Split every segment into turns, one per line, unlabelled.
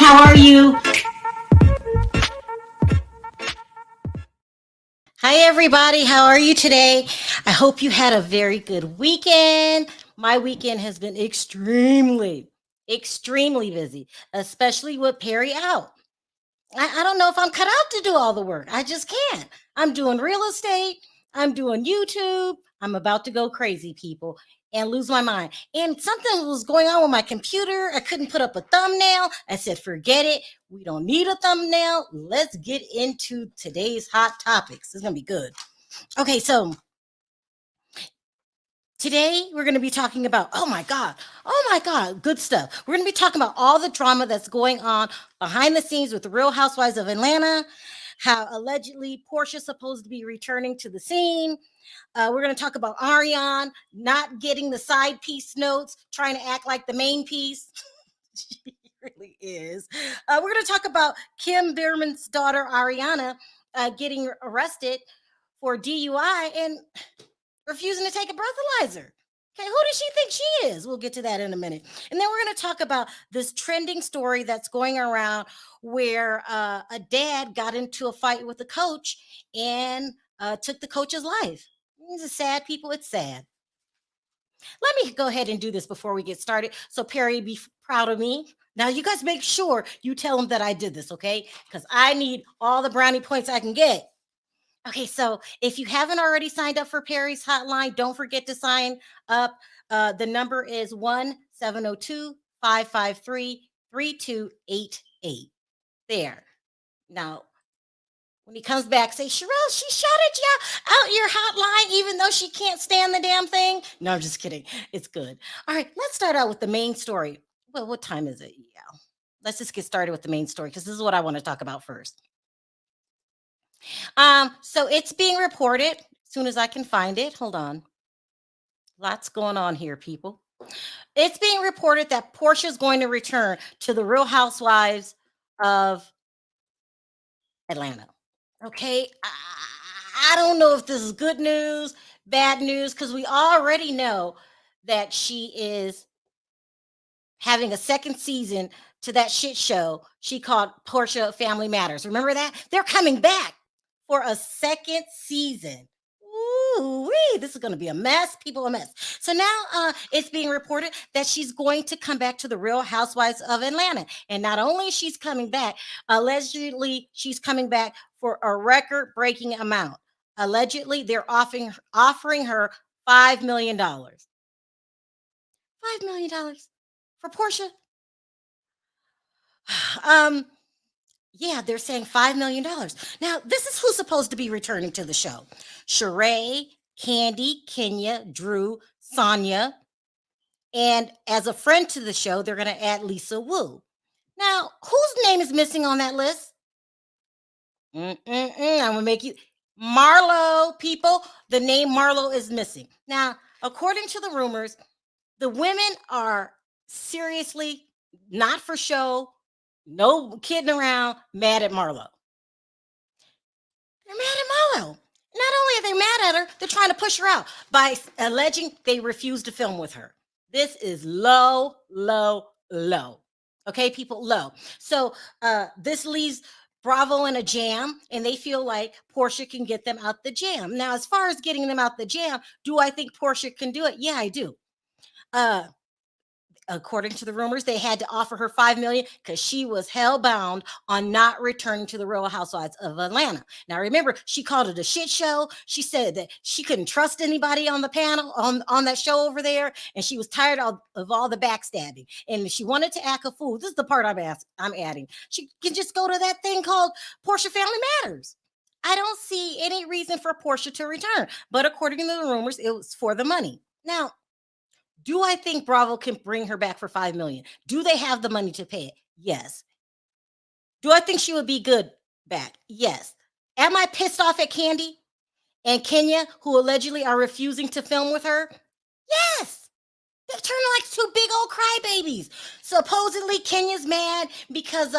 How are you?
Hi, everybody. How are you today? I hope you had a very good weekend. My weekend has been extremely busy, especially with Perry out. I don't know if I'm cut out to do all the work. I just can't. I'm doing real estate. I'm doing YouTube. I'm about to go crazy, people, and lose my mind. And something was going on with my computer. I couldn't put up a thumbnail. I said, forget it. We don't need a thumbnail. Let's get into today's hot topics. It's going to be good. Okay, so today we're going to be talking about, oh my God, good stuff. We're going to be talking about all the drama that's going on behind the scenes with the Real Housewives of Atlanta, how allegedly Porsha's supposed to be returning to the scene. We're going to talk about Arionne not getting the side piece notes, trying to act like the main piece. She really is. We're going to talk about Kim Biermann's daughter, Ariana, getting arrested for DUI and refusing to take a breathalyzer. Okay, who does she think she is? We'll get to that in a minute. And then we're going to talk about this trending story that's going around where a dad got into a fight with a coach and took the coach's life. It's sad, people. It's sad. Let me go ahead and do this before we get started. So Perry, be proud of me. Now, you guys make sure you tell him that I did this, okay? Because I need all the brownie points I can get. Okay, so if you haven't already signed up for Perry's hotline, don't forget to sign up. The number is 1-702-553-3288. There. Now, when he comes back, say, Sharrell, she shouted you out your hotline, even though she can't stand the damn thing. No, I'm just kidding. It's good. All right, let's start out with the main story. Well, what time is it? Yeah. Let's just get started with the main story because this is what I want to talk about first. So it's being reported as soon as I can find it. Hold on. Lots going on here, people. It's being reported that Porsha is going to return to the Real Housewives of Atlanta. Okay. I don't know if this is good news, bad news, because we already know that she is having a second season to that shit show she called Porsha Family Matters. Remember that? They're coming back for a second season. Ooh-wee, this is going to be a mess. People, a mess. So now it's being reported that she's going to come back to the Real Housewives of Atlanta. And not only she's coming back, allegedly she's coming back for a record-breaking amount. Allegedly, they're offering her $5 million. $5 million for Porsha? Yeah, they're saying $5 million. Now, this is who's supposed to be returning to the show. Sheree, Kandi, Kenya, Drew, Sonia. And as a friend to the show, they're going to add Lisa Wu. Now, whose name is missing on that list? I'm going to make you... Marlo, people. The name Marlo is missing. Now, according to the rumors, the women are seriously not for show, no kidding around, mad at Marlo. They're mad at Marlo. Not only are they mad at her, they're trying to push her out by alleging they refused to film with her. This is low. Okay, people, low. So this leaves Bravo in a jam, and they feel like Porsha can get them out the jam. Now, as far as getting them out the jam, do I think Porsha can do it? Yeah, I do. According to the rumors, they had to offer her $5 million because she was hellbound on not returning to the Real Housewives of Atlanta. Now, remember, she called it a shit show. She said that she couldn't trust anybody on the panel on that show over there, and she was tired of all the backstabbing. And she wanted to act a fool. This is the part I'm adding. She can just go to that thing called Porsha Family Matters. I don't see any reason for Porsha to return, but according to the rumors, it was for the money. Now, do I think Bravo can bring her back for $5 million? Do they have the money to pay it? Yes. Do I think she would be good back? Yes. Am I pissed off at Kandi and Kenya, who allegedly are refusing to film with her? Yes. They're turning like two big old crybabies. Supposedly, Kenya's mad because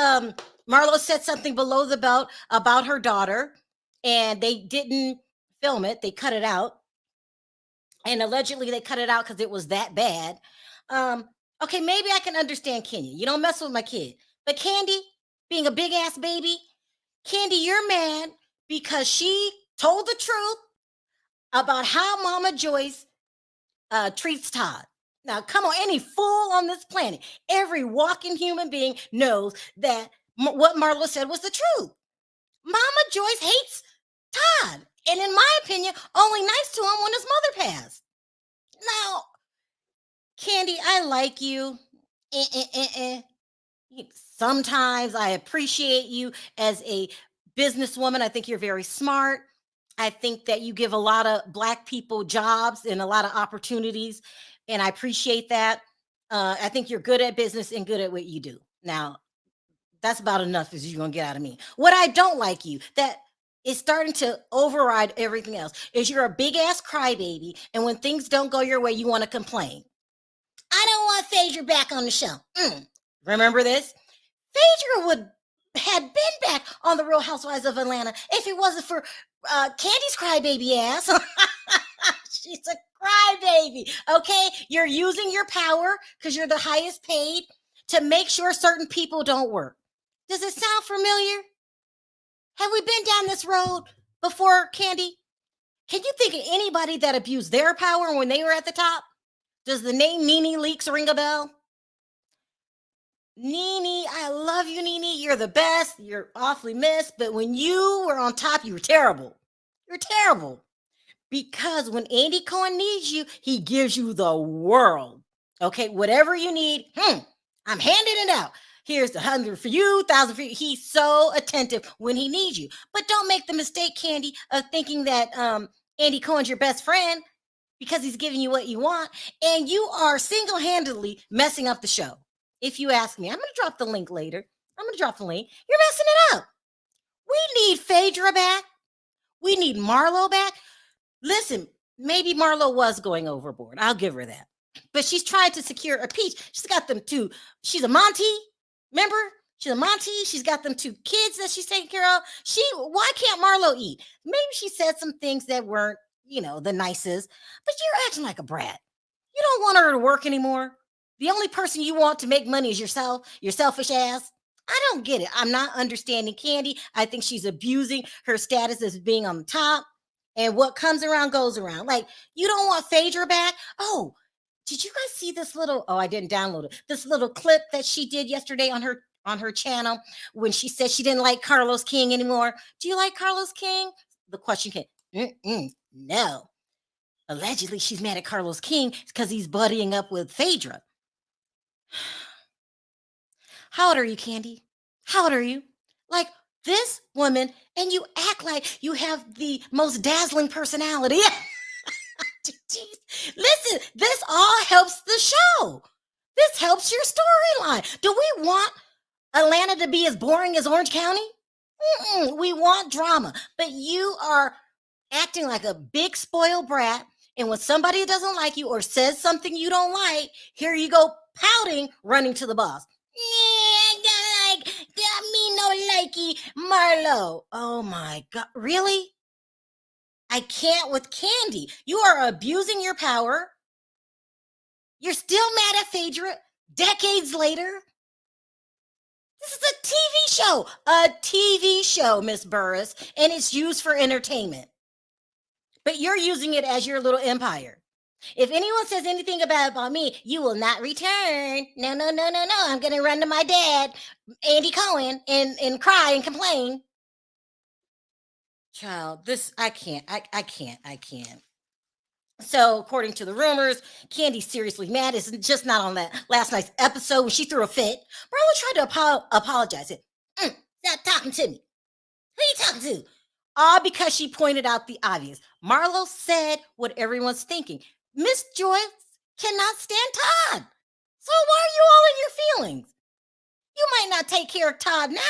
Marlo said something below the belt about her daughter, and they didn't film it. They cut it out. And allegedly they cut it out because it was that bad. Okay, maybe I can understand Kenya. You don't mess with my kid. But Kandi, being a big ass baby, Kandi, you're mad because she told the truth about how Mama Joyce treats Todd. Now, come on, any fool on this planet, every walking human being knows that what Marlo said was the truth. Mama Joyce hates Todd, and in my opinion, only nice to him when his mother passed. Now, Kandi, I like you. Eh, eh, eh, eh. Sometimes I appreciate you as a businesswoman. I think you're very smart. I think that you give a lot of Black people jobs and a lot of opportunities, and I appreciate that. I think you're good at business and good at what you do. Now, that's about enough as you're gonna get out of me. What I don't like you that is starting to override everything else is you're a big ass crybaby, and when things don't go your way, you want to complain. I don't want Phaedra back on the show. Remember this? Phaedra would had been back on the Real Housewives of Atlanta if it wasn't for Kandi's crybaby ass. She's a crybaby. Okay, you're using your power because you're the highest paid to make sure certain people don't work. Does it sound familiar? Have we been down this road before, Kandi? Can you think of anybody that abused their power when they were at the top? Does the name Nene Leakes ring a bell? Nene, I love you, Nene. You're the best. You're awfully missed. But when you were on top, you were terrible. You're terrible. Because when Andy Cohen needs you, he gives you the world. Okay, whatever you need, I'm handing it out. Here's the 100 for you, 1,000 for you. He's so attentive when he needs you. But don't make the mistake, Kandi, of thinking that Andy Cohen's your best friend because he's giving you what you want. And you are single-handedly messing up the show. If you ask me, I'm going to drop the link later. I'm going to drop the link. You're messing it up. We need Phaedra back. We need Marlo back. Listen, maybe Marlo was going overboard. I'll give her that. But she's trying to secure a peach. She's got them two. She's a Monty. Remember? She's a Monty. She's got them 2 kids that she's taking care of. Why can't Marlo eat? Maybe she said some things that weren't, the nicest. But you're acting like a brat. You don't want her to work anymore. The only person you want to make money is yourself, your selfish ass. I don't get it. I'm not understanding Kandi. I think she's abusing her status as being on the top. And what comes around goes around. Like, you don't want Phaedra back? Oh, did you guys see this little, I didn't download it. This little clip that she did yesterday on her channel when she said she didn't like Carlos King anymore. Do you like Carlos King? The question came, no. Allegedly, she's mad at Carlos King because he's buddying up with Phaedra. How old are you, Kandi? How old are you? Like this woman, and you act like you have the most dazzling personality. Listen, this all helps the show. This helps your storyline. Do we want Atlanta to be as boring as Orange County? We want drama, but you are acting like a big spoiled brat. And when somebody doesn't like you or says something you don't like, here you go pouting, running to the boss. Me no likey, Marlo. Oh my God, really? I can't with Kandi. You are abusing your power. You're still mad at Phaedra decades later. This is a TV show, Miss Burris, and it's used for entertainment. But you're using it as your little empire. If anyone says anything about me, you will not return. No. I'm going to run to my dad, Andy Cohen, and cry and complain. Child, I can't. So, according to the rumors, Kandi's seriously mad. It's just not on that last night's episode when she threw a fit. Marlo tried to apologize. Stop talking to me. Who are you talking to? All because she pointed out the obvious. Marlo said what everyone's thinking. Miss Joyce cannot stand Todd. So why are you all in your feelings? You might not take care of Todd now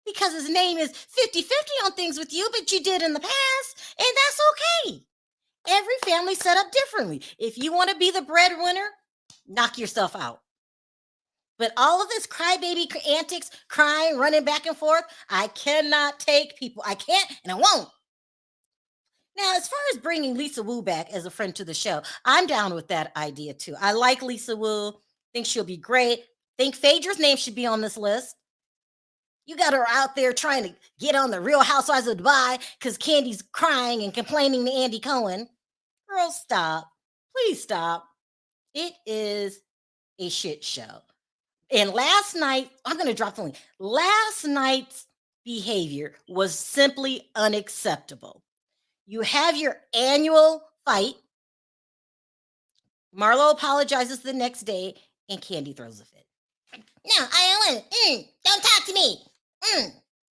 because his name is 50-50 on things with you, but you did in the past, and that's okay. Every family set up differently. If you want to be the breadwinner, knock yourself out. But all of this crybaby antics, crying, running back and forth, I cannot take people. I can't, and I won't. Now, as far as bringing Lisa Wu back as a friend to the show, I'm down with that idea too. I like Lisa Wu. Think she'll be great. Think Phaedra's name should be on this list. You got her out there trying to get on the Real Housewives of Dubai because Kandi's crying and complaining to Andy Cohen. Girl, stop. Please stop. It is a shit show. And last night, I'm going to drop the link. Last night's behavior was simply unacceptable. You have your annual fight. Marlo apologizes the next day, and Kandi throws a fit. No, I don't want. Don't talk to me.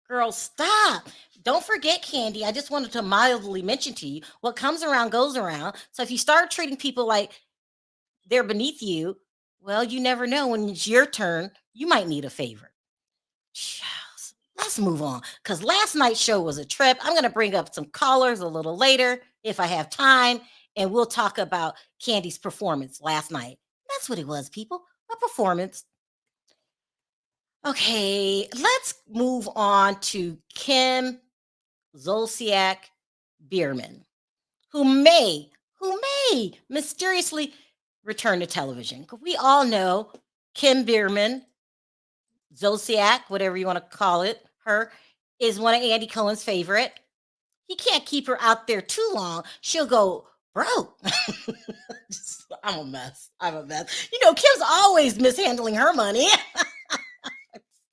Girl, stop. Don't forget, Kandi. I just wanted to mildly mention to you, what comes around goes around. So if you start treating people like they're beneath you, well, you never know when it's your turn. You might need a favor. Let's move on, because last night's show was a trip. I'm going to bring up some callers a little later if I have time, and we'll talk about Kandi's performance last night. That's what it was, people. A performance. Okay, let's move on to Kim Zolciak Biermann, who may mysteriously return to television. We all know Kim Biermann, Zolciak, whatever you want to call it, her, is one of Andy Cohen's favorite. He can't keep her out there too long. She'll go broke. I'm a mess. You know, Kim's always mishandling her money.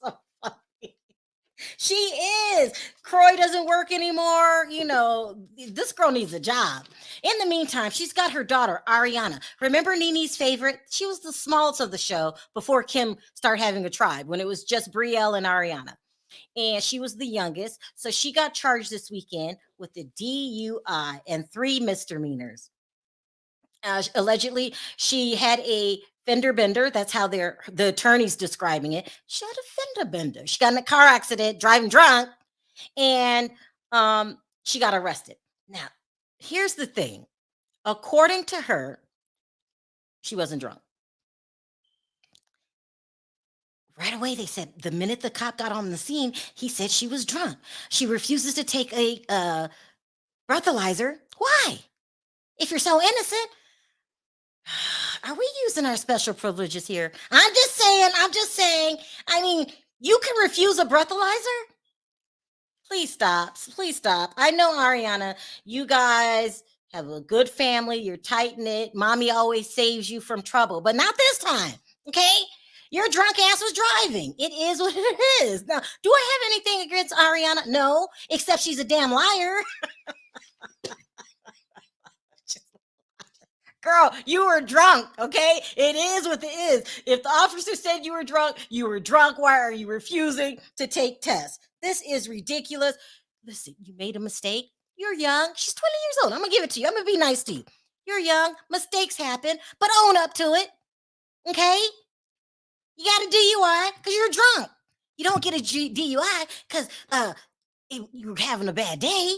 So funny. She is. Croy doesn't work anymore. You know, this girl needs a job. In the meantime, she's got her daughter, Ariana. Remember Nene's favorite? She was the smallest of the show before Kim started having a tribe, when it was just Brielle and Ariana. And she was the youngest. So she got charged this weekend with the DUI and 3 misdemeanors. Allegedly, she had a fender bender. That's how the attorney's describing it. She had a fender bender. She got in a car accident driving drunk, and she got arrested. Now, here's the thing. According to her, she wasn't drunk. Right away, they said the minute the cop got on the scene, he said she was drunk. She refuses to take a breathalyzer. Why? If you're so innocent. Are we using our special privileges here? I'm just saying. I mean, you can refuse a breathalyzer? Please stop. I know, Ariana, you guys have a good family. You're tight-knit. Mommy always saves you from trouble, but not this time, okay? Your drunk ass was driving. It is what it is. Now, do I have anything against Ariana? No, except she's a damn liar. Girl, you were drunk, okay? It is what it is. If the officer said you were drunk, you were drunk. Why are you refusing to take tests? This is ridiculous. Listen, you made a mistake. You're young. She's 20 years old. I'm going to give it to you. I'm going to be nice to you. You're young. Mistakes happen, but own up to it, okay? You got a DUI because you're drunk. You don't get a DUI because you're having a bad day.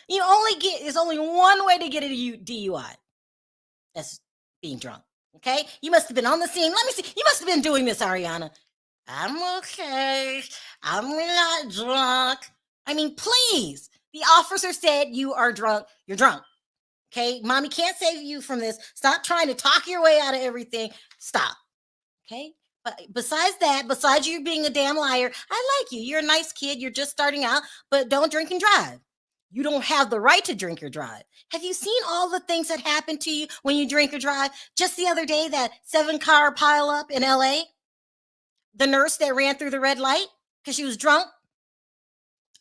There's only one way to get a DUI. That's being drunk. Okay? You must have been on the scene. Let me see. You must have been doing this, Ariana. I'm okay. I'm not drunk. I mean, please. The officer said you are drunk. You're drunk. Okay? Mommy can't save you from this. Stop trying to talk your way out of everything. Stop. Okay? But besides you being a damn liar, I like you. You're a nice kid. You're just starting out, but don't drink and drive. You don't have the right to drink or drive. Have you seen all the things that happen to you when you drink or drive? Just the other day, that 7-car pileup in LA, the nurse that ran through the red light because she was drunk,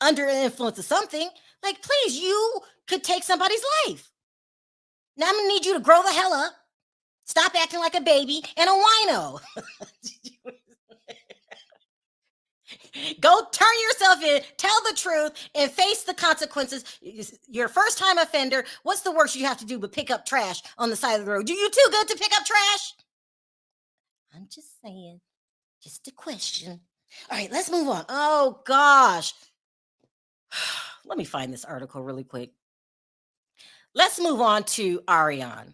under the influence of something. Like, please, you could take somebody's life. Now I'm gonna need you to grow the hell up. Stop acting like a baby and a wino. Go turn yourself in, tell the truth, and face the consequences. You're a first-time offender. What's the worst you have to do but pick up trash on the side of the road? Are you too good to pick up trash? I'm just saying. Just a question. All right, let's move on. Oh, gosh. Let me find this article really quick. Let's move on to Arionne.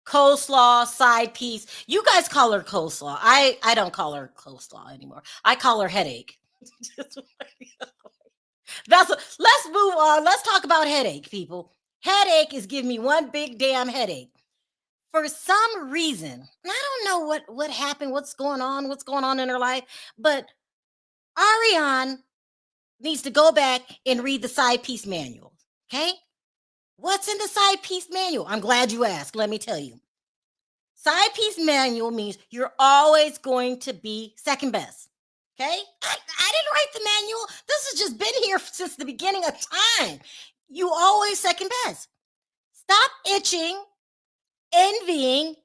Coleslaw, side piece. You guys call her coleslaw. I don't call her coleslaw anymore. I call her headache. Let's move on. Let's talk about headache, people. Headache is giving me one big damn headache. for some reason, I don't know what happened, what's going on in her life, but Arionne needs to go back and read the side piece manual. Okay? What's in the side piece manual? I'm glad you asked. Let me tell you. Side piece manual means you're always going to be second best. Okay? I didn't write the manual. This has just been here since the beginning of time. You always second best. Stop itching, envying,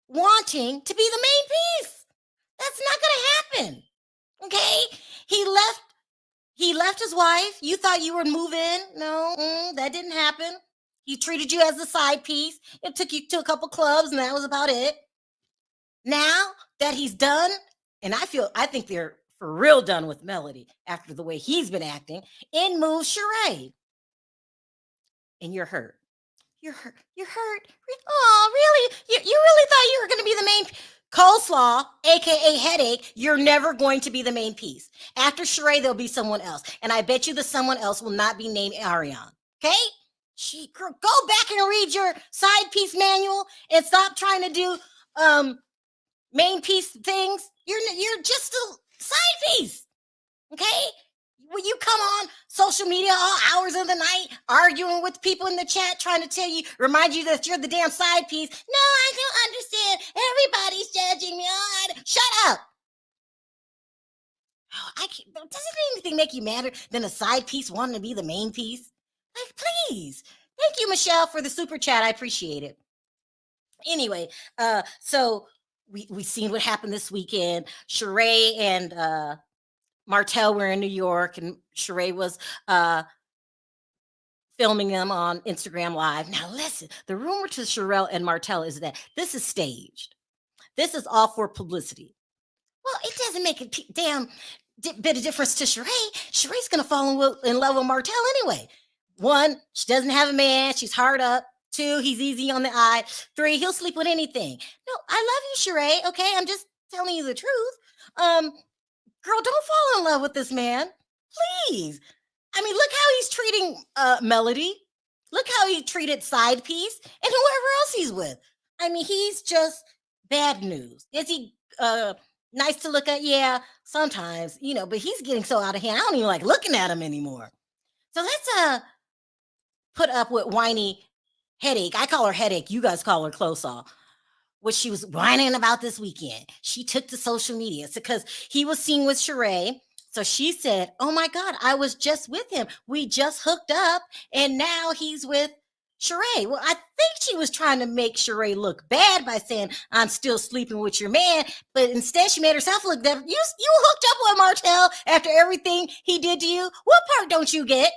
wanting to be the main piece. That's not going to happen. Okay? He left his wife. You thought you would move in. No, that didn't happen. He treated you as a side piece. It took you to a couple clubs, and that was about it. Now that he's done, and I think they're for real done with Melody after the way he's been acting, in moves Sheree. And you're hurt. You're hurt. Oh, really? You really thought you were going to be the main coleslaw, aka headache? You're never going to be the main piece. After Sheree, there'll be someone else, and I bet you the someone else will not be named Arionne. Okay? Go back and read your side piece manual and stop trying to do main piece things. You're just a side piece. Okay? When you come on social media all hours of the night arguing with people in the chat trying to remind you that you're the damn side piece. No, I don't understand. Everybody's judging me. Shut up. Doesn't anything make you madder than a side piece wanting to be the main piece? Like, please. Thank you, Michelle, for the super chat. I appreciate it. Anyway, so we seen what happened this weekend. Sheree and Martell were in New York, and Sheree was filming them on Instagram Live. Now, listen, the rumor to Sharrell and Martell is that this is staged. This is all for publicity. Well, it doesn't make a damn bit of difference to Sheree. Sheree's going to fall in love with Martell anyway. 1, she doesn't have a man. She's hard up. 2, he's easy on the eye. 3, he'll sleep with anything. No, I love you, Sheree. Okay, I'm just telling you the truth. Girl, don't fall in love with this man. Please. I mean, look how he's treating Melody. Look how he treated Side Piece and whoever else he's with. I mean, he's just bad news. Is he nice to look at? Yeah, sometimes, but he's getting so out of hand. I don't even like looking at him anymore. So let's put up with whiny Headache. I call her Headache. You guys call her Closaw. What she was whining about this weekend. She took to social media because he was seen with Sheree. So she said, oh my God, I was just with him. We just hooked up and now he's with Sheree. Well, I think she was trying to make Sheree look bad by saying, I'm still sleeping with your man. But instead she made herself look bad. You hooked up with Martell after everything he did to you. What part don't you get?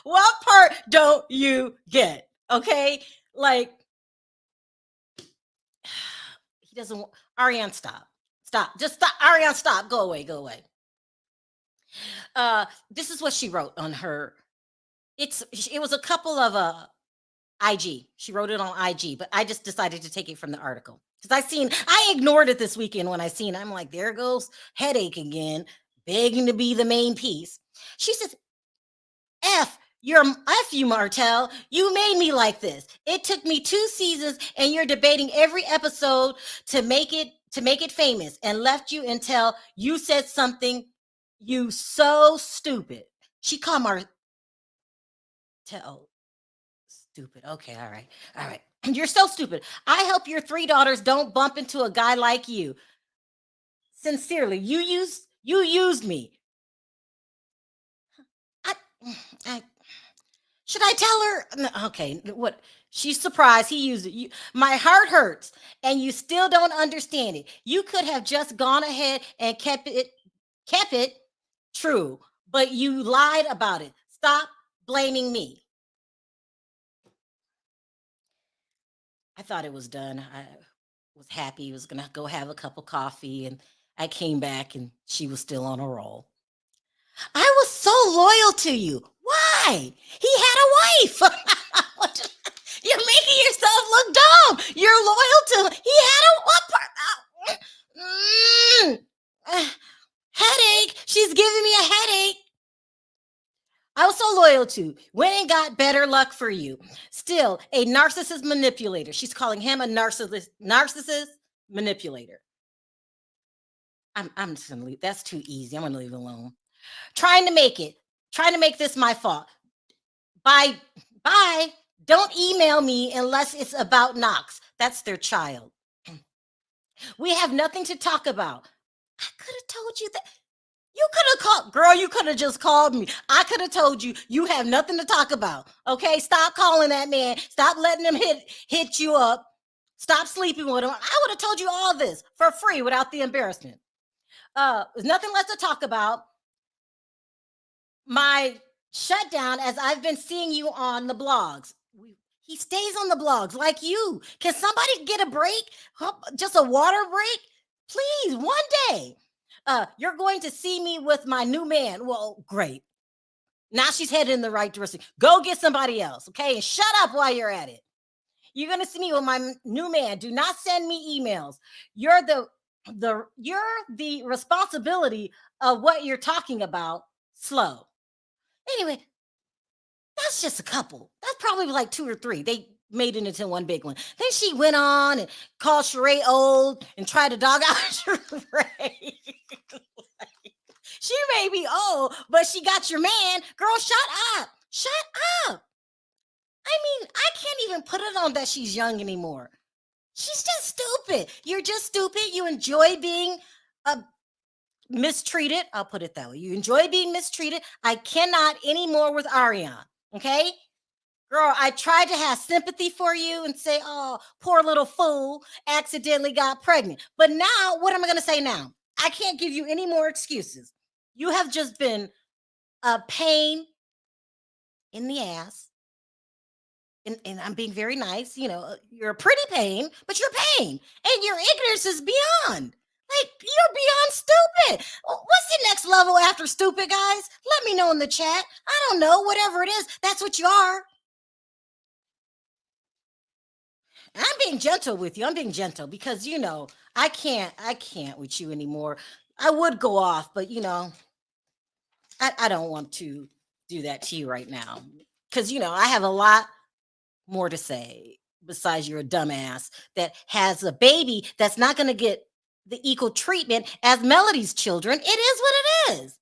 What part don't you get? Okay? Like, he doesn't want Arionne, stop. Just stop. Arionne, stop. Go away. This is what she wrote on her. It was a couple of IG. She wrote it on IG, but I just decided to take it from the article. Because I ignored it this weekend when I seen it. I'm like, there goes Headache again, begging to be the main piece. She says, F you, Martell. You made me like this. It took me 2 seasons, and you're debating every episode to make it famous, and left you until you said something. You so stupid. She called Martell stupid. Okay, all right. You're so stupid. I hope your 3 daughters don't bump into a guy like you. Sincerely, you used me. Should I tell her? No, okay, what? She's surprised he used it. My heart hurts, and you still don't understand it. You could have just gone ahead and kept it true, but you lied about it. Stop blaming me. I thought it was done. I was happy. I was going to go have a cup of coffee, and I came back, and she was still on a roll. I was so loyal to you. Why? He had a wife. You're making yourself look dumb. You're loyal to him. He had a headache. She's giving me a headache. I was so loyal loyal to. Went and got better luck for you. Still, a narcissist manipulator. She's calling him a narcissist manipulator. I'm just gonna leave. That's too easy. I'm gonna leave it alone. Trying to make this my fault. Bye. Don't email me unless it's about Knox. That's their child. We have nothing to talk about. I could have told you that. You could have called, girl. You could have just called me. I could have told you you have nothing to talk about. Okay, stop calling that man. Stop letting him hit you up. Stop sleeping with him. I would have told you all this for free without the embarrassment. There's nothing left to talk about. My shutdown, as I've been seeing you on the blogs. He stays on the blogs like you. Can somebody get a break? Just a water break? Please, one day. You're going to see me with my new man. Well, great. Now she's headed in the right direction. Go get somebody else, okay? And shut up while you're at it. You're going to see me with my new man. Do not send me emails. You're the responsibility of what you're talking about. Slow. Anyway, that's just a couple. That's probably like 2 or 3. They made it into one big one. Then she went on and called Sheree old and tried to dog out Sheree. She may be old, but she got your man. Girl, shut up. Shut up. I mean, I can't even put it on that she's young anymore. She's just stupid. You're just stupid. You enjoy being mistreated. I'll put it that way. You enjoy being mistreated. I cannot anymore with Ariane. Okay? Girl, I tried to have sympathy for you and say, oh, poor little fool accidentally got pregnant. But now, what am I going to say now? I can't give you any more excuses. You have just been a pain in the ass. And I'm being very nice. You know, you're a pretty pain, but you're pain. And your ignorance is beyond. Like, you're beyond stupid. What's the next level after stupid, guys? Let me know in the chat. I don't know. Whatever it is, that's what you are. I'm being gentle with you. I'm being gentle because, you know, I can't with you anymore. I would go off, but, you know, I don't want to do that to you right now because, you know, I have a lot more to say besides you're a dumbass that has a baby that's not going to get the equal treatment as Melody's children. It is what it is.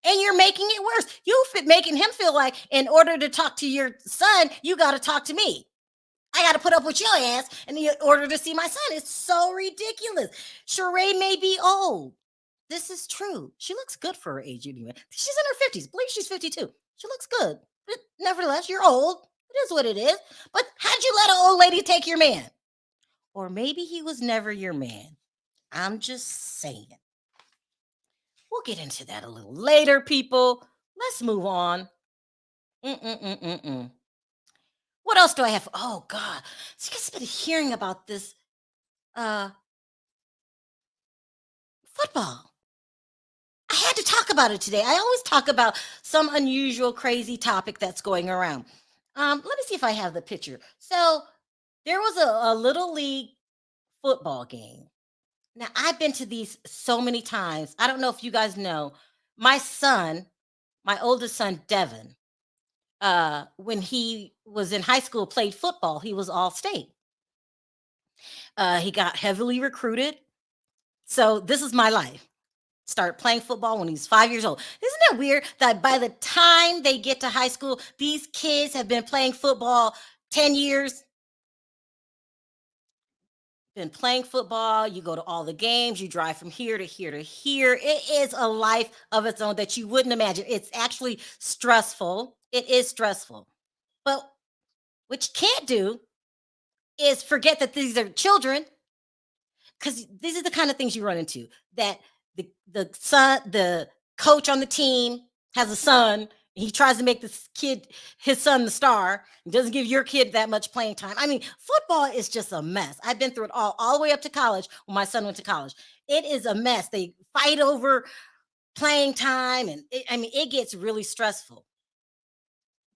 And you're making it worse. You're making him feel like in order to talk to your son, you got to talk to me. I got to put up with your ass in order to see my son. It's so ridiculous. Sheree may be old. This is true. She looks good for her age anyway. She's in her 50s. I believe she's 52. She looks good. But nevertheless, you're old. It is what it is. But how'd you let an old lady take your man? Or maybe he was never your man. I'm just saying. We'll get into that a little later, people. Let's move on. What else do I have? Oh, God. So you guys have been hearing about this football. I had to talk about it today. I always talk about some unusual, crazy topic that's going around. Let me see if I have the picture. So there was a little league football game. Now, I've been to these so many times. I don't know if you guys know. My son, my oldest son, Devin, when he was in high school, played football. He was all state. He got heavily recruited. So this is my life. Started playing football when he's 5 years old. Isn't it weird that by the time they get to high school, these kids have been playing football 10 years? Been playing football, you go to all the games, you drive from here to here to here. It is a life of its own that you wouldn't imagine. It's actually stressful. It is stressful. But what you can't do is forget that these are children, because these are the kind of things you run into. That the coach on the team has a son. He tries to make his son the star. He doesn't give your kid that much playing time. I mean, football is just a mess. I've been through it all the way up to college when my son went to college. It is a mess. They fight over playing time, and it gets really stressful.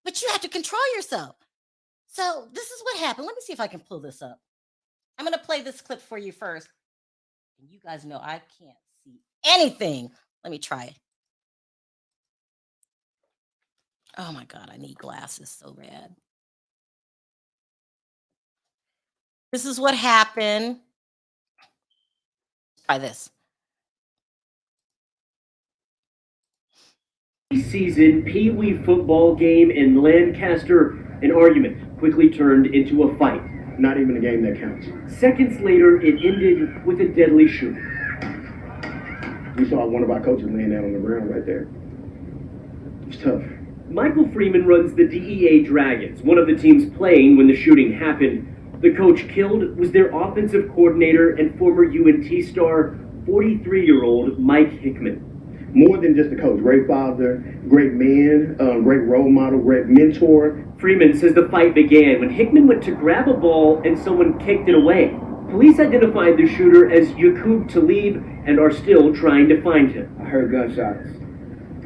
But you have to control yourself. So this is what happened. Let me see if I can pull this up. I'm going to play this clip for you first. And you guys know I can't see anything. Let me try it. Oh my God, I need glasses so bad. This is what happened. Try this.
Season Pee Wee football game in Lancaster, an argument quickly turned into a fight.
Not even a game that counts.
Seconds later, it ended with a deadly shooting.
We saw one of our coaches laying down on the ground right there. It's tough.
Michael Freeman runs the DEA Dragons, one of the teams playing when the shooting happened. The coach killed was their offensive coordinator and former UNT star, 43-year-old Mike Hickman.
More than just a coach, great father, great man, great role model, great mentor.
Freeman says the fight began when Hickman went to grab a ball and someone kicked it away. Police identified the shooter as Yaqub Talib and are still trying to find him.
I heard gunshots.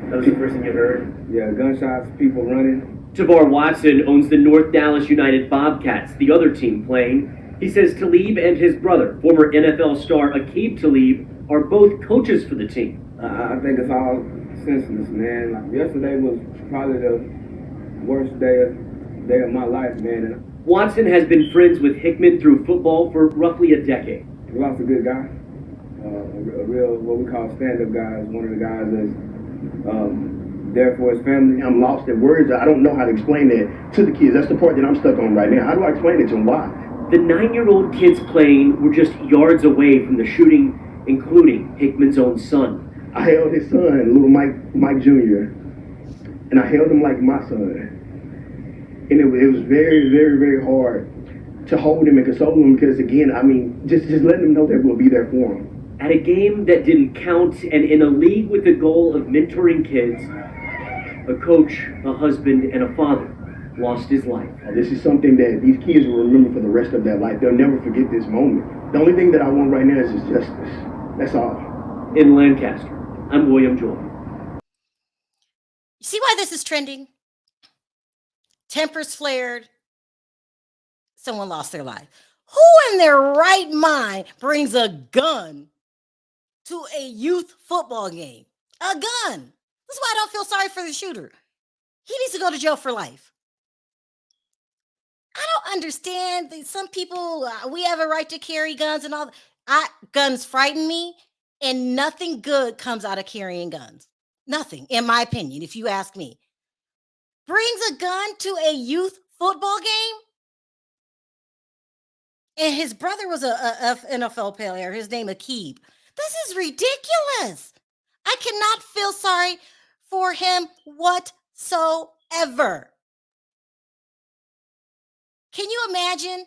That was the first thing you heard?
Yeah, gunshots, people running.
Tavar Watson owns the North Dallas United Bobcats, the other team playing. He says Talib and his brother, former NFL star Yaqub Talib, are both coaches for the team.
I think it's all senseless, man. Like, yesterday was probably the worst day of my life, man.
Watson has been friends with Hickman through football for roughly a decade.
We lost a good guy, a real, what we call stand-up guy. One of the guys that's there for his family.
I'm lost in words. I don't know how to explain that to the kids. That's the part that I'm stuck on right now. How do I explain it to them? Why?
The 9-year-old kids playing were just yards away from the shooting, including Hickman's own son.
I held his son, little Mike Jr., and I held him like my son. And it was very, very, very hard to hold him and console him because, again, I mean, just letting him know that we'll be there for him.
At a game that didn't count and in a league with the goal of mentoring kids, a coach, a husband, and a father lost his life.
This is something that these kids will remember for the rest of their life. They'll never forget this moment. The only thing that I want right now is just justice. That's all.
In Lancaster, I'm William Joy.
You see why this is trending? Tempers flared. Someone lost their life. Who in their right mind brings a gun to a youth football game? A gun. That's why I don't feel sorry for the shooter. He needs to go to jail for life. I don't understand that some people, we have a right to carry guns and all. Guns frighten me, and nothing good comes out of carrying guns. Nothing, in my opinion, if you ask me. Brings a gun to a youth football game? And his brother was a NFL player. His name Yaqub. This is ridiculous. I cannot feel sorry for him whatsoever. Can you imagine?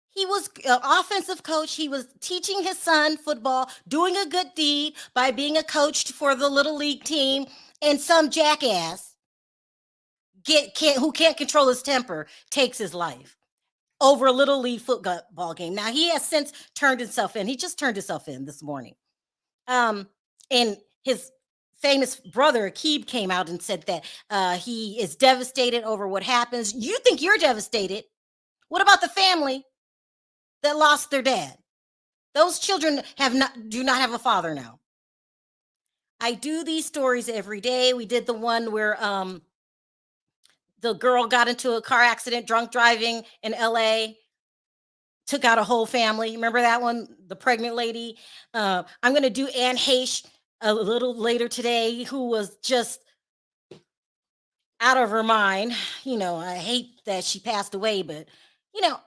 He was an offensive coach. He was teaching his son football, doing a good deed by being a coach for the little league team, and some jackass who can't control his temper takes his life over a little league football game. Now, he has since turned himself in. He just turned himself in this morning. And his famous brother, Yaqub, came out and said that he is devastated over what happens. You think you're devastated. What about the family that lost their dad? Those children do not have a father now. I do these stories every day. We did the one where the girl got into a car accident, drunk driving in LA, took out a whole family. Remember that one? The pregnant lady. I'm going to do Anne Heche a little later today, who was just out of her mind. You know, I hate that she passed away, but you know,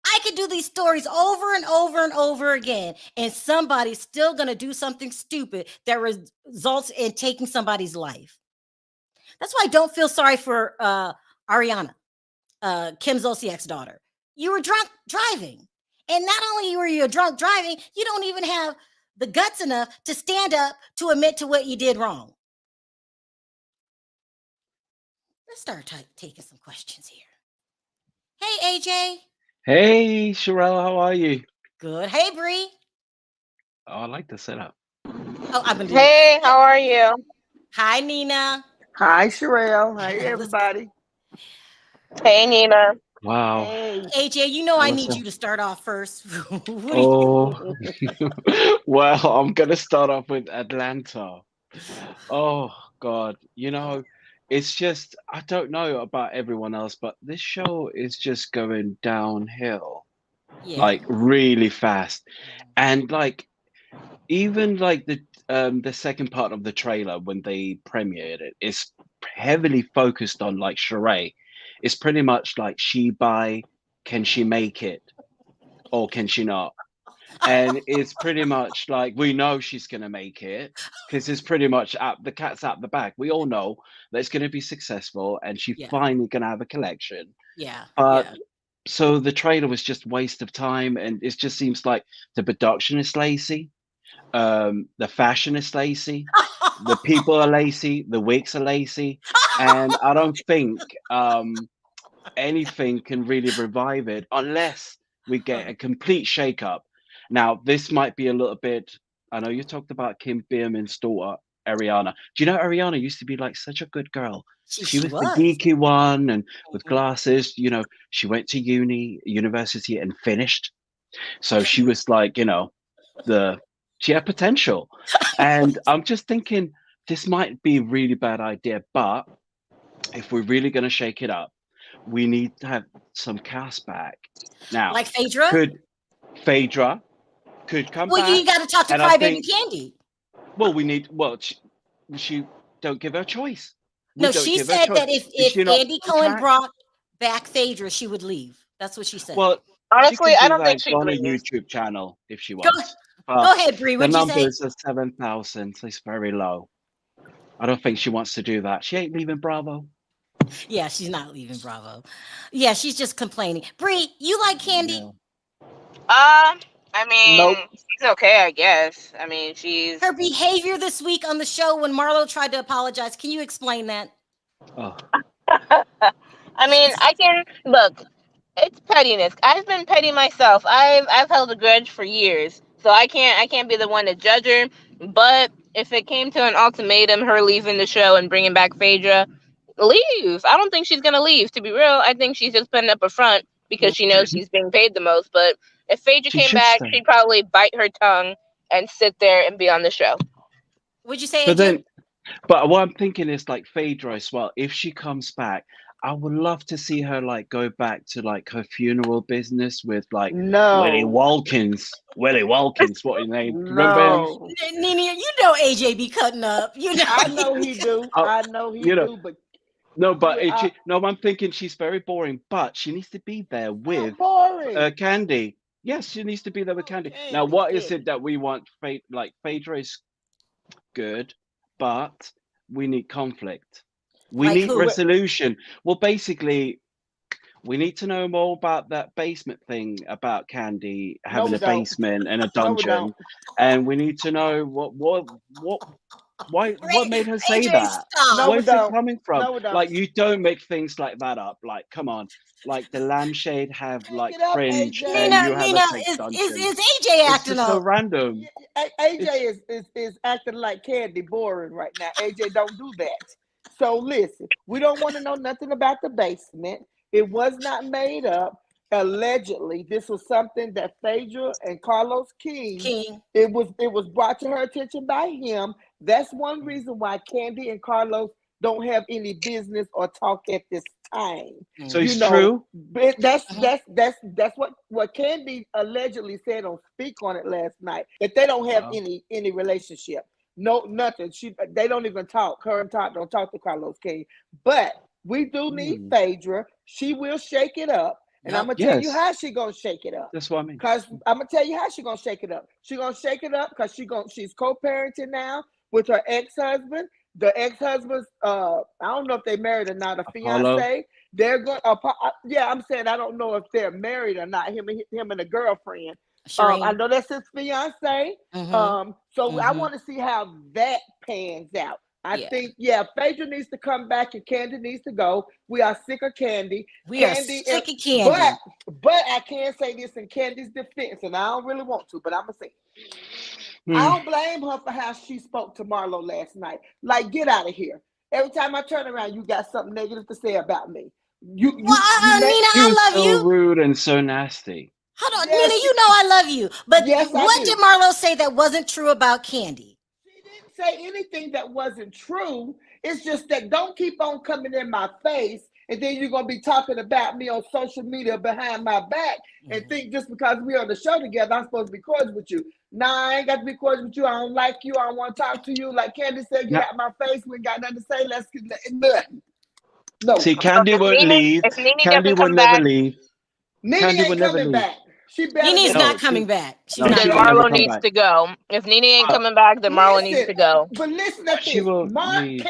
I could do these stories over and over and over again, and somebody's still going to do something stupid that results in taking somebody's life. That's why I don't feel sorry for Ariana, Kim Zolciak's daughter. You were drunk driving. And not only were you drunk driving, you don't even have the guts enough to stand up to admit to what you did wrong. Let's start taking some questions here. Hey, AJ.
Hey, Sharrell, how are you?
Good. Hey, Bree.
Oh, I like the setup.
Oh, I've been doing
Hey, how are you?
Hi, Nina.
Hi, Sherrell. Hi, everybody.
Hey, Nina.
Wow.
Hey.
AJ, you know I need you to start off first.
Oh, well, I'm going to start off with Atlanta. Oh, God. You know, it's just I don't know about everyone else, but this show is just going downhill
Yeah.
like really fast. And like even like the second part of the trailer when they premiered it is heavily focused on like Sheree. It's pretty much like she by can she make it or can she not? And it's pretty much like we know she's gonna make it because it's pretty much out the cat's out the bag. We all know that it's gonna be successful and she's
Yeah.
finally gonna have a collection.
Yeah.
But
Yeah.
so the trailer was just waste of time, and it just seems like the production is lazy, the fashion is lazy, the people are lazy, the wigs are lazy, and I don't think anything can really revive it unless we get a complete shakeup. Now, this might be a little bit. I know you talked about Kim Biermann's daughter, Ariana. Do you know Ariana used to be like such a good girl? She was the
was.
geeky one and with glasses. You know, she went to university, and finished. So she was like, she had potential. And I'm just thinking this might be a really bad idea, but if we're really going to shake it up, we need to have some cast back. Now,
Like Phaedra?
Phaedra could come
Well,
back.
you got to talk to
and I
Crybaby
think,
Kandi.
well, she don't give her a choice.
No, she said that if
not
Andy
on
Cohen
track?
brought back Phaedra, she would leave. That's what she said.
Well,
Honestly,
she could
I
be
don't think
like
she
on a
leaves.
YouTube channel if she
Go,
wants.
go
But
ahead, Bree.
the
What'd you say?
numbers are 7,000, so it's very low. I don't think she wants to do that. She ain't leaving Bravo.
Yeah, she's not leaving Bravo. Yeah, she's just complaining. Bree, you like Kandi?
Yeah.
I mean,
Nope.
she's okay, I guess. I mean, she's
Her behavior this week on the show when Marlo tried to apologize. Can you explain that?
Oh,
I mean, I can look. It's pettiness. I've been petty myself. I've held a grudge for years, so I can't be the one to judge her. But if it came to an ultimatum, her leaving the show and bringing back Phaedra, leave. I don't think she's gonna leave. To be real, I think she's just putting up a front because she knows she's being paid the most. But if Phaedra
she
came
should
back,
stay.
she'd probably bite her tongue and sit there and be on the show.
Would you say,
But
AJ?
then, but what I'm thinking is like Phaedra as well. If she comes back, I would love to see her like go back to like her funeral business with like Willie
No.
Walkins. Willie Walkins, what his name? Remember him?
No.
Nene, you know AJ be cutting up. You know.
I know he do.
Oh,
I know he
you know,
do, but
no, but
yeah,
I'm thinking she's very boring, but she needs to be there with
not boring.
Kandi. Yes, she needs to be there with Kandi. Now,
Candy,
what is
Candy.
it that we want? Like Phaedra is good, but we need conflict. We
Like
need
who?
resolution. Well, basically, we need to know more about that basement thing about Kandi
No,
having
we
a
don't.
basement and a
No, we
dungeon,
don't.
and we need to know what made her say
AJ,
that.
stop.
No, we
Where's it
don't.
coming from?
No, we don't.
Like you don't make things like that up. Like, come on. Like the lampshade have
Shake
like
it up,
fringe,
AJ.
and you have
Nina,
a fake
is
dungeon.
AJ
It's
acting
just so
up?
random.
AJ is acting like Candy boring right now. AJ, don't do that. So listen, we don't want to know nothing about the basement. It was not made up. Allegedly, this was something that Phaedra and Carlos King. It was brought to her attention by him. That's one reason why Candy and Carlos don't have any business or talk at this time.
So it's true.
But that's what Candy allegedly said on Speak on It last night, that they don't have any relationship. No, nothing. They don't even talk. Her and Todd don't talk to Carlos King. But we do need Phaedra. She will shake it up. And I'm gonna tell you how she gonna shake it up.
That's what I mean.
Cause I'm gonna tell you how she gonna shake it up. She gonna shake it up because she's co-parenting now with her ex-husband. The ex-husband's I don't know if they married or not. A fiance. They're going. Yeah, I'm saying I don't know if they're married or not. Him and a girlfriend. I know that's his fiance. So I want to see how that pans out. I think, Phaedra needs to come back and Kandi needs to go. We are sick of Kandi.
We are sick of Kandi.
But I can say this in Kandi's defense, and I don't really want to, but I'm going to say it. I don't blame her for how she spoke to Marlo last night. Like, get out of here. Every time I turn around, you got something negative to say about me.
Nina, I love you.
So rude and so nasty.
Hold on, Nina, you know I love you. But what did Marlo say that wasn't true about Kandi?
She didn't say anything that wasn't true. It's just that don't keep on coming in my face, and then you're gonna be talking about me on social media behind my back, and think just because we're on the show together, I'm supposed to be cordial with you. Nah, I ain't got to be cordial with you. I don't like you. I don't want to talk to you. Like Kandi said, get out my face. We ain't got nothing to say. Let's get nothing. No.
See, Kandi won't leave.
If Nene
Kandi
doesn't
will
come
never
back,
leave.
Nene
Kandi will
ain't
never
coming
leave.
back. She better
Nene's
than
not coming back. She's
No,
not
she
then
will
coming
never
Marlo
come
needs
back.
to go. If Nene ain't coming back, then Marlo needs to go.
But listen to
She
this.
will leave.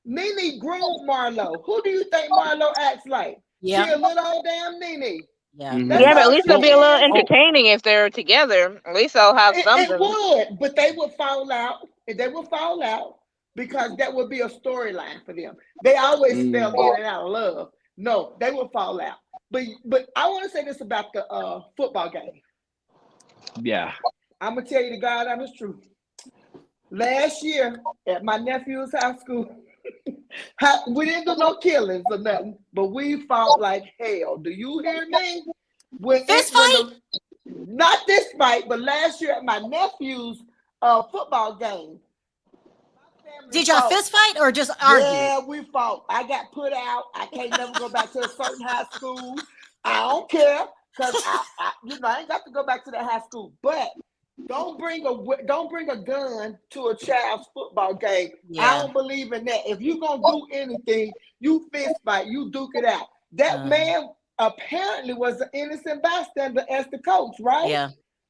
Nene groomed Marlo. Who do you think Marlo acts like?
Yeah.
She a little old damn Nene.
Yeah.
Mhm.
That's
Yeah, but at
all
least
she
it'll be a little
is.
entertaining if they're together. At least I'll have
It
something.
would, but they would fall out. And they would fall out because that would be a storyline for them. They always fell in and out of love. No, they would fall out. But I want to say this about the football game.
Yeah.
I'm gonna tell you the God honest truth. Last year at my nephew's high school, we didn't do no killings or nothing, but we fought like hell. Do you hear me?
Fist fight?
Not this fight, but last year at my nephew's football game.
Did y'all fist fight or just argue?
Yeah, we fought. I got put out. I can't never go back to a certain high school. I don't care because I ain't got to go back to that high school. But don't bring a gun to a child's football game.
Yeah.
I don't believe in that. If you're gonna do anything, you fist fight. You duke it out. That man apparently was an innocent bystander as the coach, right?
Yeah.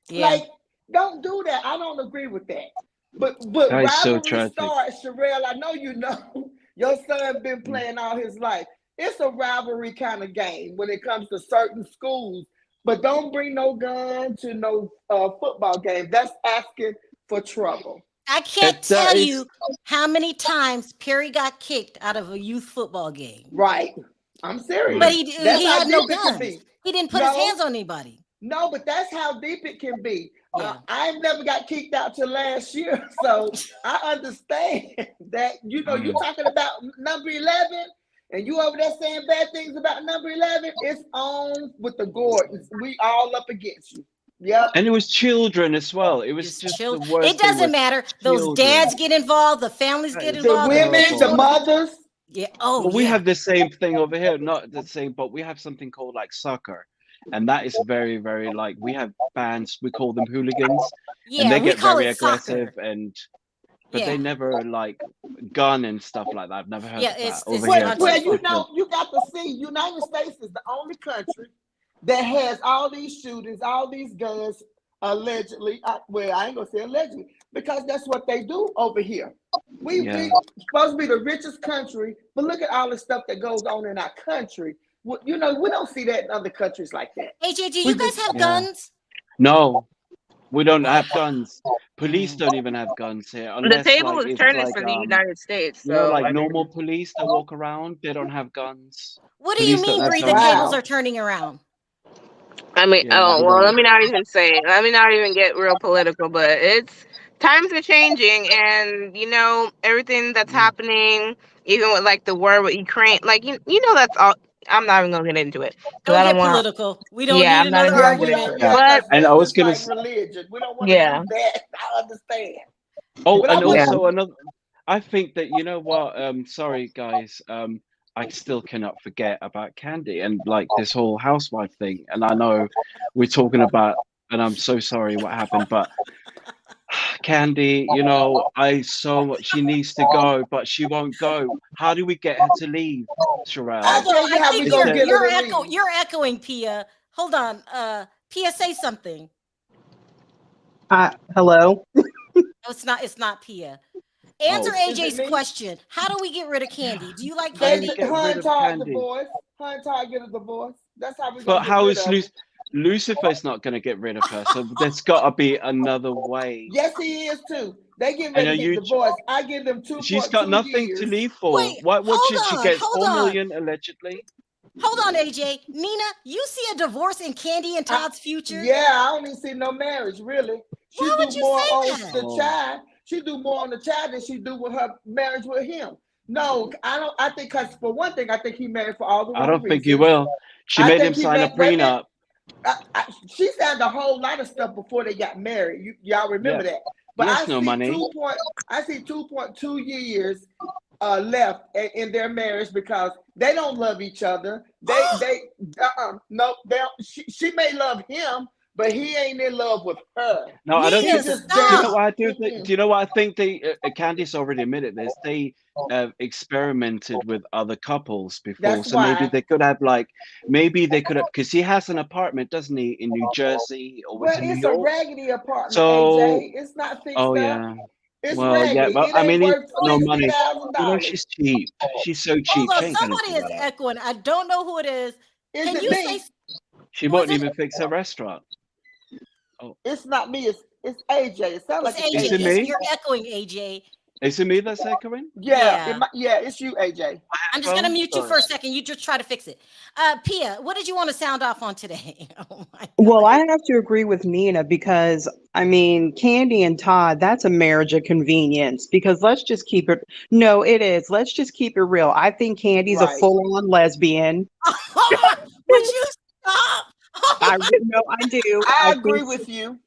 Like, don't do that. I don't agree with that. But
That is so
rivalry
tragic.
starts, Sharrell. I know you know. Your son been playing all his life. It's a rivalry kind of game when it comes to certain schools. But don't bring no gun to no football game. That's asking for trouble.
I can't tell you how many times Perry got kicked out of a youth football game.
Right. I'm serious.
But he had no guns. He didn't put his hands on anybody.
No, but that's how deep it can be.
Yeah.
I never got kicked out till last year, so I understand that. You're talking about number 11, and you over there saying bad things about number 11. It's on with the Gordons. We all up against you. Yeah.
And it was children as well. It was just the worst.
It doesn't matter. Those dads get involved. The families get involved.
The women, the mothers.
Yeah. Oh,
well, we have the same thing over here. Not the same, but we have something called like soccer. And that is very, very like, we have fans, we call them hooligans.
Yeah,
and they get very
soccer.
aggressive but they never like gun and stuff like that. I've never heard of that over here.
Well, you got to see, United States is the only country that has all these shootings, all these guns, allegedly. Well, I ain't gonna say allegedly, because that's what they do over here. We supposed to be the richest country, but look at all the stuff that goes on in our country. We don't see that in other countries like that.
AJ, do you guys have guns?
No, we don't have guns. Police don't even have guns here.
The table is turning for the United States. So
normal police that walk around, they don't have guns.
What do you mean, Bree? The tables are turning around?
I mean, let me not even say. Let me not even get real political, but times are changing, and everything that's happening, even with like the war with Ukraine, like that's all. I'm not even gonna get into it.
Don't get political. We don't need another argument.
And I was gonna
religion. We don't want to do that. I understand.
Oh, and also another. I think that sorry guys. I still cannot forget about Kandi and like this whole housewife thing. And I know we're talking about, and I'm so sorry what happened, but Kandi, she needs to go, but she won't go. How do we get her to leave, Sharrell?
You're echoing, Pia. Hold on. Pia, say something.
Hello.
It's not Pia. Answer AJ's question. How do we get rid of Kandi? Do you like Kandi?
Hunter get a divorce. That's how we.
But how is Lucifer's not going to get rid of her? So there's got to be another way.
Yes, he is too. They get ready to get divorced. I give them 2.
She's got nothing to leave for.
Wait,
she get 4 million allegedly?
Hold on, AJ. Nina, you see a divorce in Kandi and Todd's future?
Yeah, I don't even see no marriage really. She do more on the child. She do more on the child than she do with her marriage with him. No, I don't. I think because for one thing, I think he married for all the wrong reasons.
Think you will. She made him sign a prenup.
She signed a whole lot of stuff before they got married. Y'all remember that? But I see 2.2 years left in their marriage because they don't love each other. No, they don't. She may love him, but he ain't in love with her.
No, I don't think.
just
Do you know
down.
what I do? Do you know what I think? They Candice already admitted this. They experimented with other couples before,
That's
so maybe
why.
they could have maybe they could have, because he has an apartment, doesn't he, in New Jersey, or was
Well,
it New
it's a
York?
raggedy apartment,
So,
AJ. It's not fixed
oh
up.
yeah.
It's
Well, yeah,
raggedy.
but
It
I
ain't
mean, he's
worth
got no money.
$60,000.
She's cheap. She's so
Hold
cheap. She
on,
ain't gonna
somebody
do
is
that.
echoing. I don't know who it is.
Is
Can
it
you
me?
say
She
who is
won't
it?
even fix her restaurant. Oh,
It's not me. It's AJ. It sounds like
It's
it's
is
AJ.
it
AJ.
me?
You're echoing, AJ.
Is it me that's echoing?
Yeah, it's you, AJ.
I'm just gonna
Phone?
mute you
Sorry.
for a second. You just try to fix it. Pia, what did you want to sound off on today? Oh my God.
Well, I have to agree with Nina because I mean, Kandi and Todd, that's a marriage of convenience because let's just keep it. No, it is. Let's just keep it real. I think Candy's a
Right.
full-on lesbian.
Would you stop? Oh
I
my-
no, I do.
I
think
agree with you.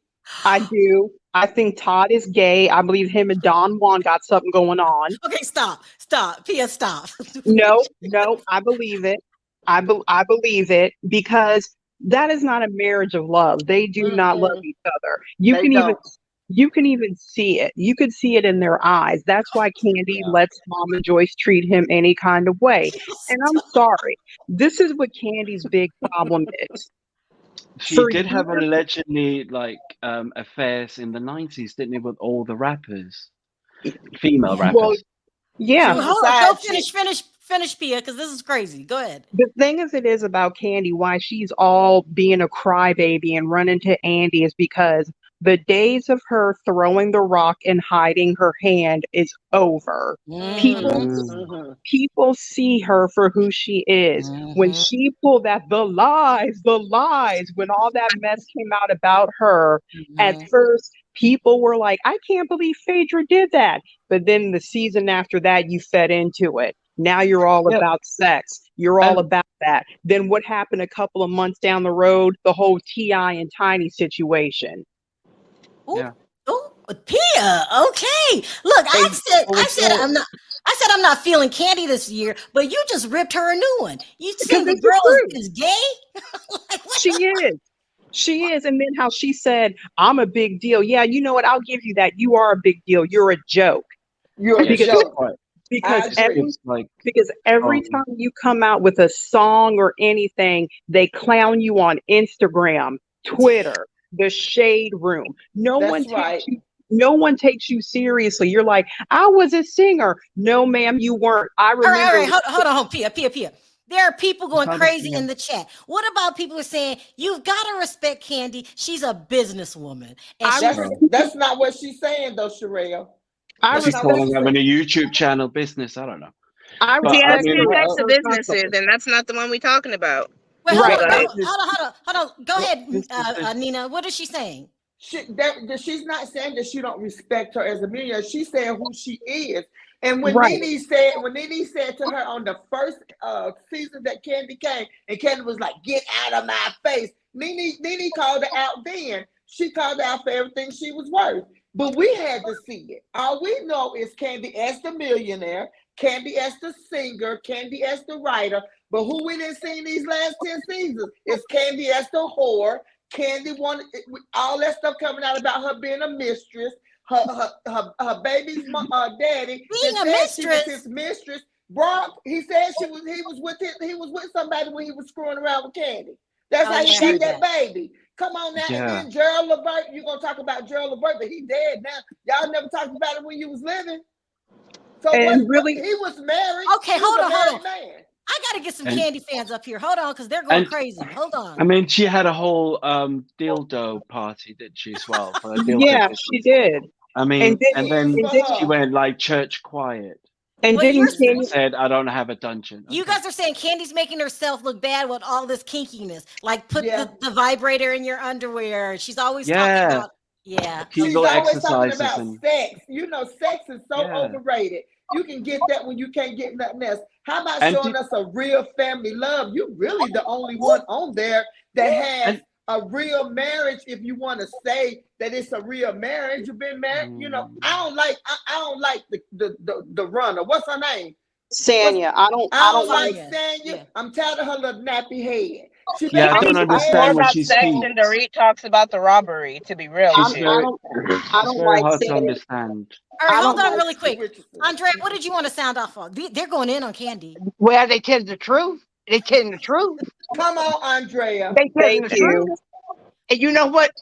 I do. I think Todd is gay. I believe him and Don Juan got something going on.
Okay, stop, Pia, stop.
No, I believe it. I believe it because that is not a marriage of love. They do not love each other. You
They
can even
don't.
you can even see it. You could see it in their eyes. That's why Kandi lets Mama Joyce treat him any kind of way. And I'm sorry. This is what Candy's big problem is.
She
For
did have
years-
allegedly affairs in the 90s, didn't he, with all the rappers, female rappers.
Well, yeah.
was
Hold
a
on, go
side
finish, Pia, because this is crazy. Go ahead.
The thing is, it is about Kandi, why she's all being a crybaby and running to Andy is because the days of her throwing the rock and hiding her hand is over. People see her for who she is. When she pulled the lies, when all that mess came out about her, at first people were like, I can't believe Phaedra did that. But then the season after that, you fed into it. Now you're all about sex. You're all about that. Then what happened a couple of months down the road? The whole T.I. and Tiny situation.
Oh, Pia. Okay. Look, I said I'm not feeling Kandi this year, but you just ripped her a new one. You said the girl is gay.
She is. And then how she said, I'm a big deal. Yeah, you know what? I'll give you that. You are a big deal. You're a joke.
You're a joke.
Because every time you come out with a song or anything, they clown you on Instagram, Twitter, the shade room. No one takes you seriously. You're like, I was a singer. No, ma'am, you weren't. I remember.
All right. Hold on, Pia. There are people going crazy in the chat. What about people who are saying, you've got to respect Kandi? She's a businesswoman. And
that's not what she's saying, though, Sharrell.
She's calling having a YouTube channel business. I don't know.
That's the business is, and that's not the one we're talking about.
Wait, hold on. Go ahead, Nina. What is she saying?
She's not saying that she don't respect her as a millionaire. She's saying who she is. And when Nene said to her on the first season that Kandi came, and Kandi was like, "Get out of my face," Nene called her out then. She called her out for everything she was worth. But we had to see it. All we know is Kandi as the millionaire, Kandi as the singer, Kandi as the writer. But who we didn't see in these last 10 seasons is Kandi as the whore. Kandi wanted all that stuff coming out about her being a mistress. Her baby's daddy
being a mistress.
She was his mistress. Brock, he said he was with somebody when he was screwing around with Kandi. That's how he got that baby. Come on now. Yeah. And then Gerald Levert, you're gonna talk about Gerald Levert, but he dead now. Y'all never talked about it when you was living. So he was married.
Okay, hold on. Man. I gotta get some Kandi fans up here. Hold on, because they're going crazy. Hold on.
I mean, she had a whole dildo party, didn't she, as well? For a dildo business.
She did.
I mean, and then she went like church quiet.
And
then said, I don't have a dungeon.
You guys are saying Kandi's making herself look bad with all this kinkiness. Like put the vibrator in your underwear. She's always talking about
She's always talking about sex. You know, sex is so overrated. You can get that when you can't get nothing else. How about showing us a real family love? You're really the only one on there that has a real marriage, if you want to say that it's a real marriage, you've been married. You know, I don't like the runner. What's her name?
Sanya. I don't
like
Sanya.
Sanya.
Yeah.
I'm tired of her little nappy head. She
Yeah, I
been
don't
on
More
understand when
about
she
sex
speaks.
and Dorit talks about the robbery, to be real
She's
with you.
very,
I
it's
don't
very
like
hard to
Sanya.
understand.
All right,
I
hold
don't
on
like
really quick.
Richardson.
Andrea, what did you want to sound off on? They're going in on Kandi.
Well, they tell the truth. They telling the truth.
Come on, Andrea.
They telling
Thank
the
you.
truth. And you know what?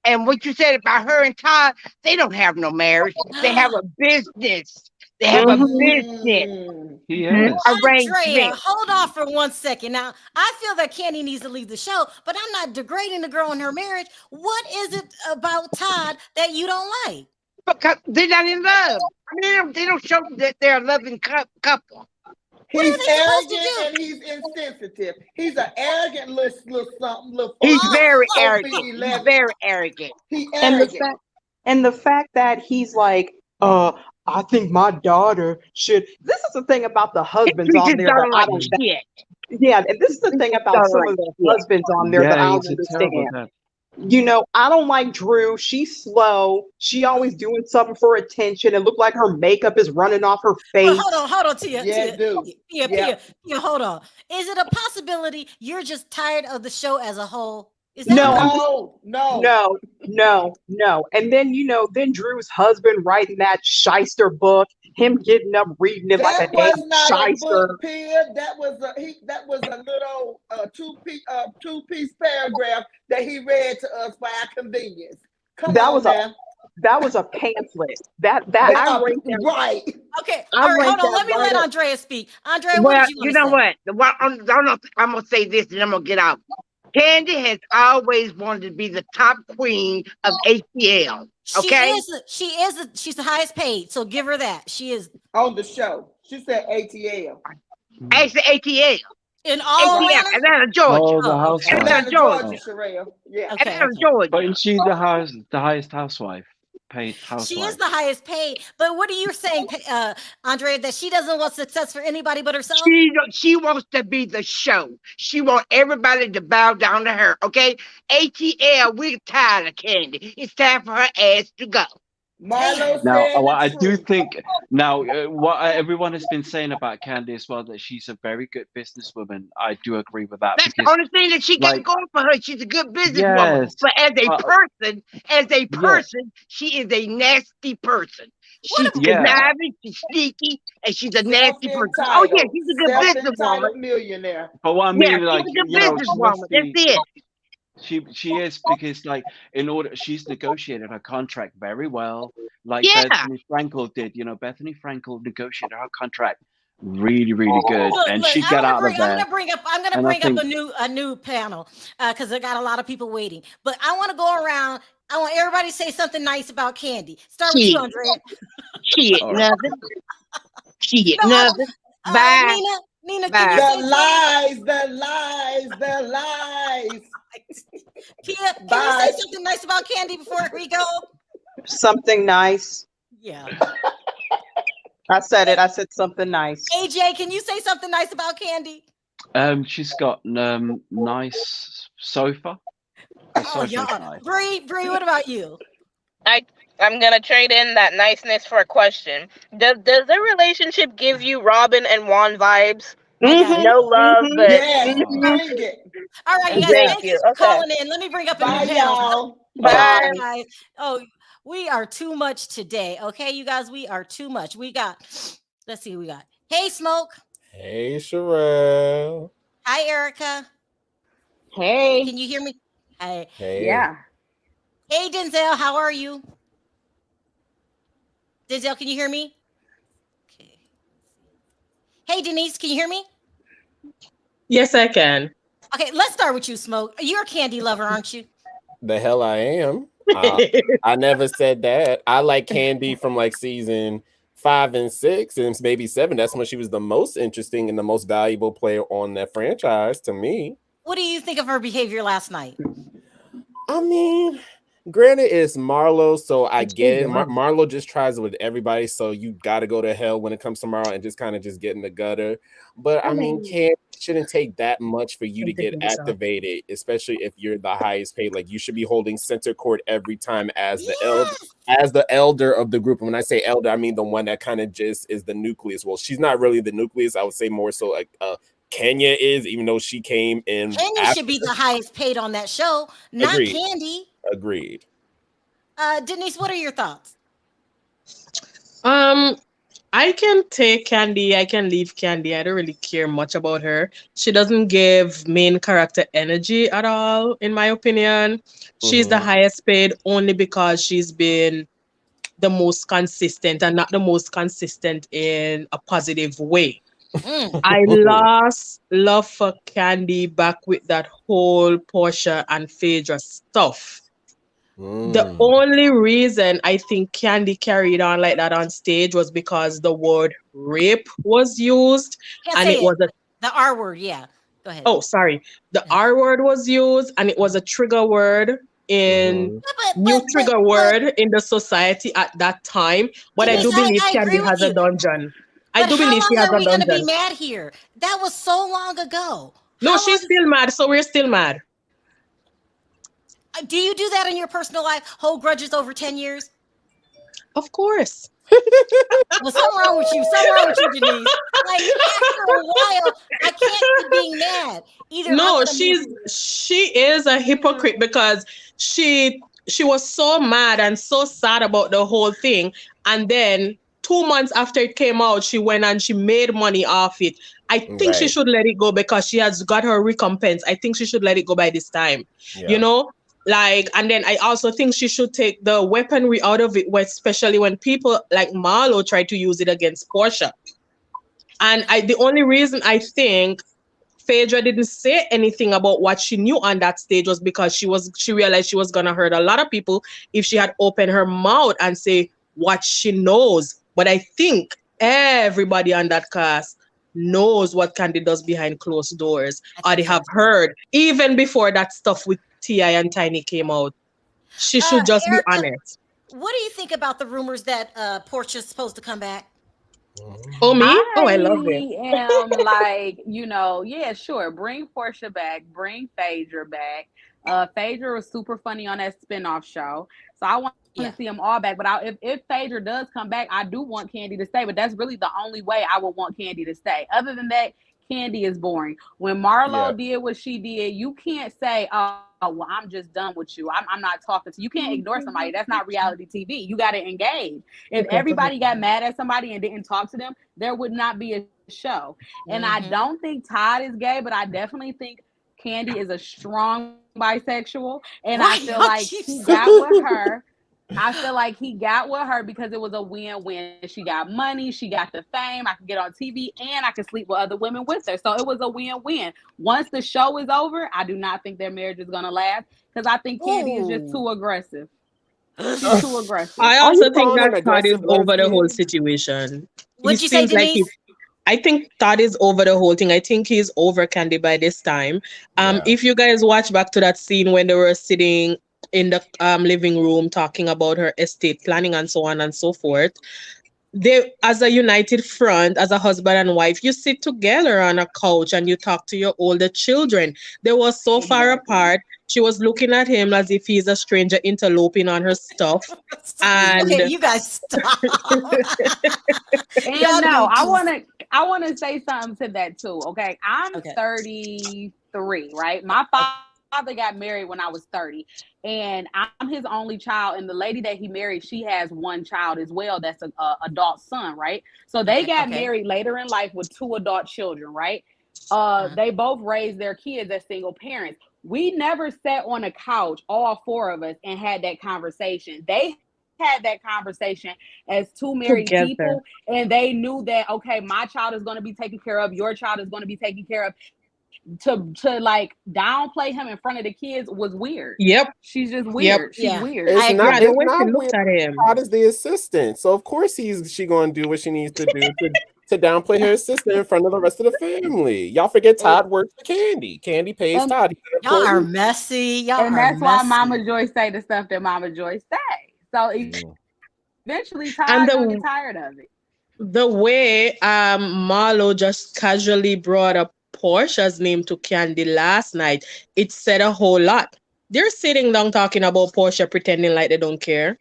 And what you said about her and Todd, they don't have no marriage. They have a business. They have a business
Mm.
He is.
Andrea,
arrangement.
hold on for 1 second. Now, I feel that Kandi needs to leave the show, but I'm not degrading the girl in her marriage. What is it about Todd that you don't like?
Because they're not in love. I mean, they don't show that they're a loving couple.
What
He's
are they supposed to
arrogant
do?
and he's insensitive. He's an arrogant little something. Little
He's
fuck.
very
Oh,
arrogant. He's
11.
very arrogant.
He
And
arrogant.
the fact that he's like, I think my daughter should. This is the thing about the husbands
He
on
just
there that
don't
I
like
don't.
shit.
Yeah, and this is the thing about
don't
some
like
of the
shit.
husbands on there that I
Yeah,
don't
he's a terrible
understand.
dad.
You know, I don't like Drew. She's slow. She always doing something for attention. It looked like her makeup is running off her face.
Well, hold on, Tia.
Yeah, dude.
Tia, hold on. Is it a possibility you're just tired of the show as a whole? Is that
No,
No.
No. And then, you know, then Drew's husband writing that shyster book, him getting up reading it like
That
a damn
was not a
shyster.
book, Pierre. That was a little two-piece paragraph that he read to us for our convenience. Come
That
on
was
now.
That was a pamphlet. I rate that.
Right.
okay?
I
All right,
rate
hold on.
that
Let me
right
let
up.
Andrea speak. Andrea, what
Well,
did you
you
want
know what? I'm going to say this and I'm going to get out. Kandi has always wanted to be the top queen of ATL. Okay?
She's the highest paid, so give her that. She is
On the show. She said ATL.
Actually, ATL.
in all
ATL,
Atlanta.
Atlanta, Georgia.
Oh, the
okay.
housewife.
Atlanta,
Georgia.
Georgia, Sherrell. Yeah.
Okay,
Atlanta,
okay.
Georgia.
But isn't she the highest housewife? Paid housewife.
She is the highest paid. But what are you saying, Andrea, that she doesn't want success for anybody but herself?
She wants to be the show. She wants everybody to bow down to her. Okay? ATL, we're tired of Kandi. It's time for her ass to go.
Marlo
Now,
said
what I
the
do
truth.
think what everyone has been saying about Kandi as well, that she's a very good businesswoman. I do agree with that.
That's the
because,
only thing that she got
like,
going for her. She's a good businesswoman.
yes,
But as a
yeah,
person, she is a nasty person. She's
yeah.
conniving, she's sneaky, and she's a nasty person. Oh yeah, she's a good businesswoman.
Self-entitled millionaire.
But what I
Yeah,
mean, like,
she's a good
you know, she must
businesswoman. That's
be.
it.
She is, because like she's negotiated her contract very well, like
Yeah.
Bethany Frankel did. You know, Bethany Frankel negotiated her contract really good, and she got out of there.
I'm gonna bring up a new panel because I got a lot of people waiting. But I want to go around. I want everybody to say something nice about Kandi. Start with you, Andrea.
Shit, nothing. Shit,
No,
nothing. Bye.
Nina,
Bye.
can you say
The lies.
Tia, can you say something nice about Kandi before we go?
Something nice.
Yeah.
I said it. I said something nice.
AJ, can you say something nice about Kandi?
She's got nice sofa.
Oh, y'all.
Nice.
Bree, what about you?
I'm gonna trade in that niceness for a question. Does the relationship give you Robin and Juan vibes? No love, but
Yes, bring it.
All right, guys.
Thank
Thank
you.
you for
Okay.
calling in. Let me bring up a
Bye,
new panel.
y'all.
Bye.
Guys. Oh, we are too much today. Okay, you guys, we are too much. Let's see who we got. Hey, Smoke.
Hey, Sharrell.
Hi, Erica.
Hey.
Can you hear me? Hey.
Yeah.
Hey, Denzel, how are you? Denzel, can you hear me? Okay. Hey, Denise, can you hear me?
Yes, I can.
Okay, let's start with you, Smoke. You're a Kandi lover, aren't you?
The hell I am. I never said that. I like Kandi from like season 5 and 6 and maybe 7. That's when she was the most interesting and the most valuable player on that franchise to me.
What do you think of her behavior last night?
I mean, Granted, it's Marlo, so I get it. Marlo just tries it with everybody, so you got to go to hell when it comes to Marlo and just kind of just get in the gutter. But I mean, shouldn't take that much for you to get activated, especially if you're the highest paid. Like you should be holding center court every time as the elder of the group. And when I say elder, I mean the one that kind of just is the nucleus. Well, she's not really the nucleus. I would say more so like Kenya is, even though she came in.
Kenya should be the highest paid on that show, not
Agreed.
Kandi.
Agreed.
Denise, what are your thoughts?
I can take Kandi. I can leave Kandi. I don't really care much about her. She doesn't give main character energy at all, in my opinion. She's the highest paid only because she's been the most consistent, and not the most consistent in a positive way. I lost love for Kandi back with that whole Porsha and Phaedra stuff. The only reason I think Kandi carried on like that on stage was because the word rape was used, and it was
the R word. Yeah, go ahead.
Oh, sorry, the R word was used, and it was a trigger word in trigger word in the society at that time. But I do believe Kandi has a dungeon. I do believe she has a dungeon. How long are we going to be
mad here? That was so long ago.
No, she's still mad, so we're still mad.
Do you do that in your personal life? Hold grudges over 10 years?
Of course.
Well, something wrong with you. Something wrong with you, Denise. Like, after a while, I can't keep being mad.
No, she is a hypocrite because she was so mad and so sad about the whole thing. And then 2 months after it came out, she went and she made money off it. I think she should let it go because she has got her recompense. I think she should let it go by this time. Yeah. You know? Like, and then I also think she should take the weaponry out of it, especially when people like Marlo try to use it against Porsha. And the only reason I think Phaedra didn't say anything about what she knew on that stage was because she realized she was gonna hurt a lot of people if she had opened her mouth and say what she knows. But I think everybody on that cast knows what Kandi does behind closed doors, or they have heard even before that stuff with T.I. and Tiny came out. She should just
Erica,
be honest.
What do you think about the rumors that Porsha's supposed to come back?
Oh, me? I love it.
I am like, yeah, sure. Bring Porsha back. Bring Phaedra back. Phaedra was super funny on that spinoff show. So I want to see them all back. But if Phaedra does come back, I do want Kandi to stay. But that's really the only way I would want Kandi to stay. Other than that, Kandi is boring. When Marlo did what she did, you can't say, oh, well, I'm just done with you. I'm not talking to you. You can't ignore somebody. That's not reality TV. You got to engage. If everybody got mad at somebody and didn't talk to them, there would not be a show. And I don't think Todd is gay, but I definitely think Kandi is a strong bisexual. And I feel like he got with her. I feel like he got with her because it was a win-win. She got money, she got the fame, I could get on TV, and I could sleep with other women with her. So it was a win-win. Once the show is over, I do not think their marriage is going to last because I think Kandi is just too aggressive. She's too aggressive.
I also think that Todd is over the whole situation.
What'd you say, Denise?
I think Todd is over the whole thing. I think he's over Kandi by this time. If you guys watch back to that scene when they were sitting in the living room talking about her estate planning and so on and so forth, they, as a united front, as a husband and wife, you sit together on a couch and you talk to your older children. They were so far apart. She was looking at him as if he's a stranger interloping on her stuff. And
okay, you guys stop.
And no, I want to say something to that too. Okay, I'm 33, right? My father got married when I was 30, and I'm his only child. And the lady that he married, she has one child as well. That's an adult son, right? So they got married later in life with 2 adult children, right? They both raised their kids as single parents. We never sat on a couch, all 4 of us, and had that conversation. They had that conversation as 2 married people, and they knew that, okay, my child is going to be taken care of, your child is going to be taken care of. To like downplay him in front of the kids was weird.
Yep.
She's just weird. She's weird.
It's not
the way she looked at him.
Todd is the assistant. So of course she going to do what she needs to do to downplay her sister in front of the rest of the family. Y'all forget Todd works for Kandi. Kandi pays Todd.
Y'all are messy.
And that's why Mama Joy say the stuff that Mama Joy say. So eventually Todd gonna get tired of it.
The way Marlo just casually brought up Porsha's name to Kandi last night, it said a whole lot. They're sitting down talking about Porsha, pretending like they don't care.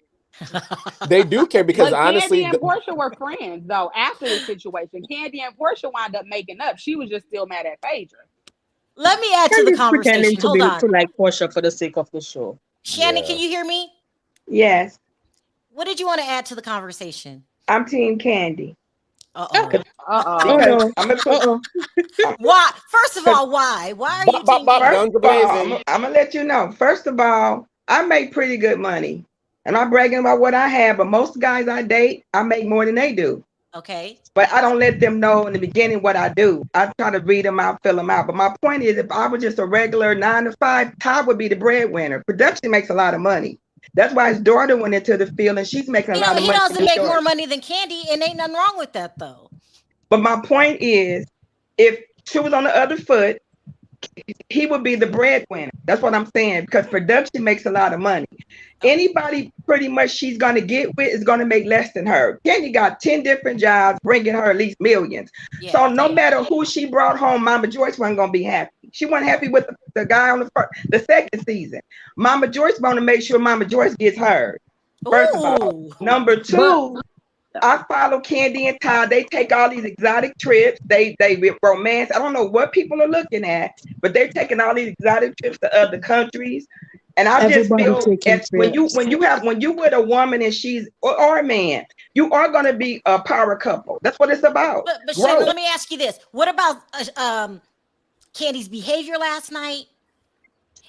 They do care because honestly,
Kandi and Porsha were friends though. After the situation, Kandi and Porsha wound up making up. She was just still mad at Phaedra.
Let me add to the conversation.
Pretending to be like Porsha for the sake of the show.
Shannon, can you hear me?
Yes.
What did you want to add to the conversation?
I'm Team Kandi.
Why? First of all, why? Why are you Team Kandi?
I'm gonna let you know. First of all, I make pretty good money. And I'm bragging about what I have, but most guys I date, I make more than they do.
Okay.
But I don't let them know in the beginning what I do. I try to read them out, fill them out. But my point is, if I was just a regular 9 to 5, Todd would be the breadwinner. Production makes a lot of money. That's why his daughter went into the field and she's making a lot of money.
He doesn't make more money than Kandi, and ain't nothing wrong with that though.
But my point is, if she was on the other foot, he would be the breadwinner. That's what I'm saying, because production makes a lot of money. Anybody pretty much she's going to get with is going to make less than her. Kenya got 10 different jobs, bringing her at least millions. So no matter who she brought home, Mama Joyce wasn't going to be happy. She wasn't happy with the guy on the second season. Mama Joyce want to make sure Mama Joyce gets heard. First of all. Number two, I follow Kandi and Todd. They take all these exotic trips. They romance. I don't know what people are looking at, but they're taking all these exotic trips to other countries. And I just feel when you with a woman and she's or a man, you are going to be a power couple. That's what it's about.
But Sherrell, let me ask you this: what about Kandi's behavior last night?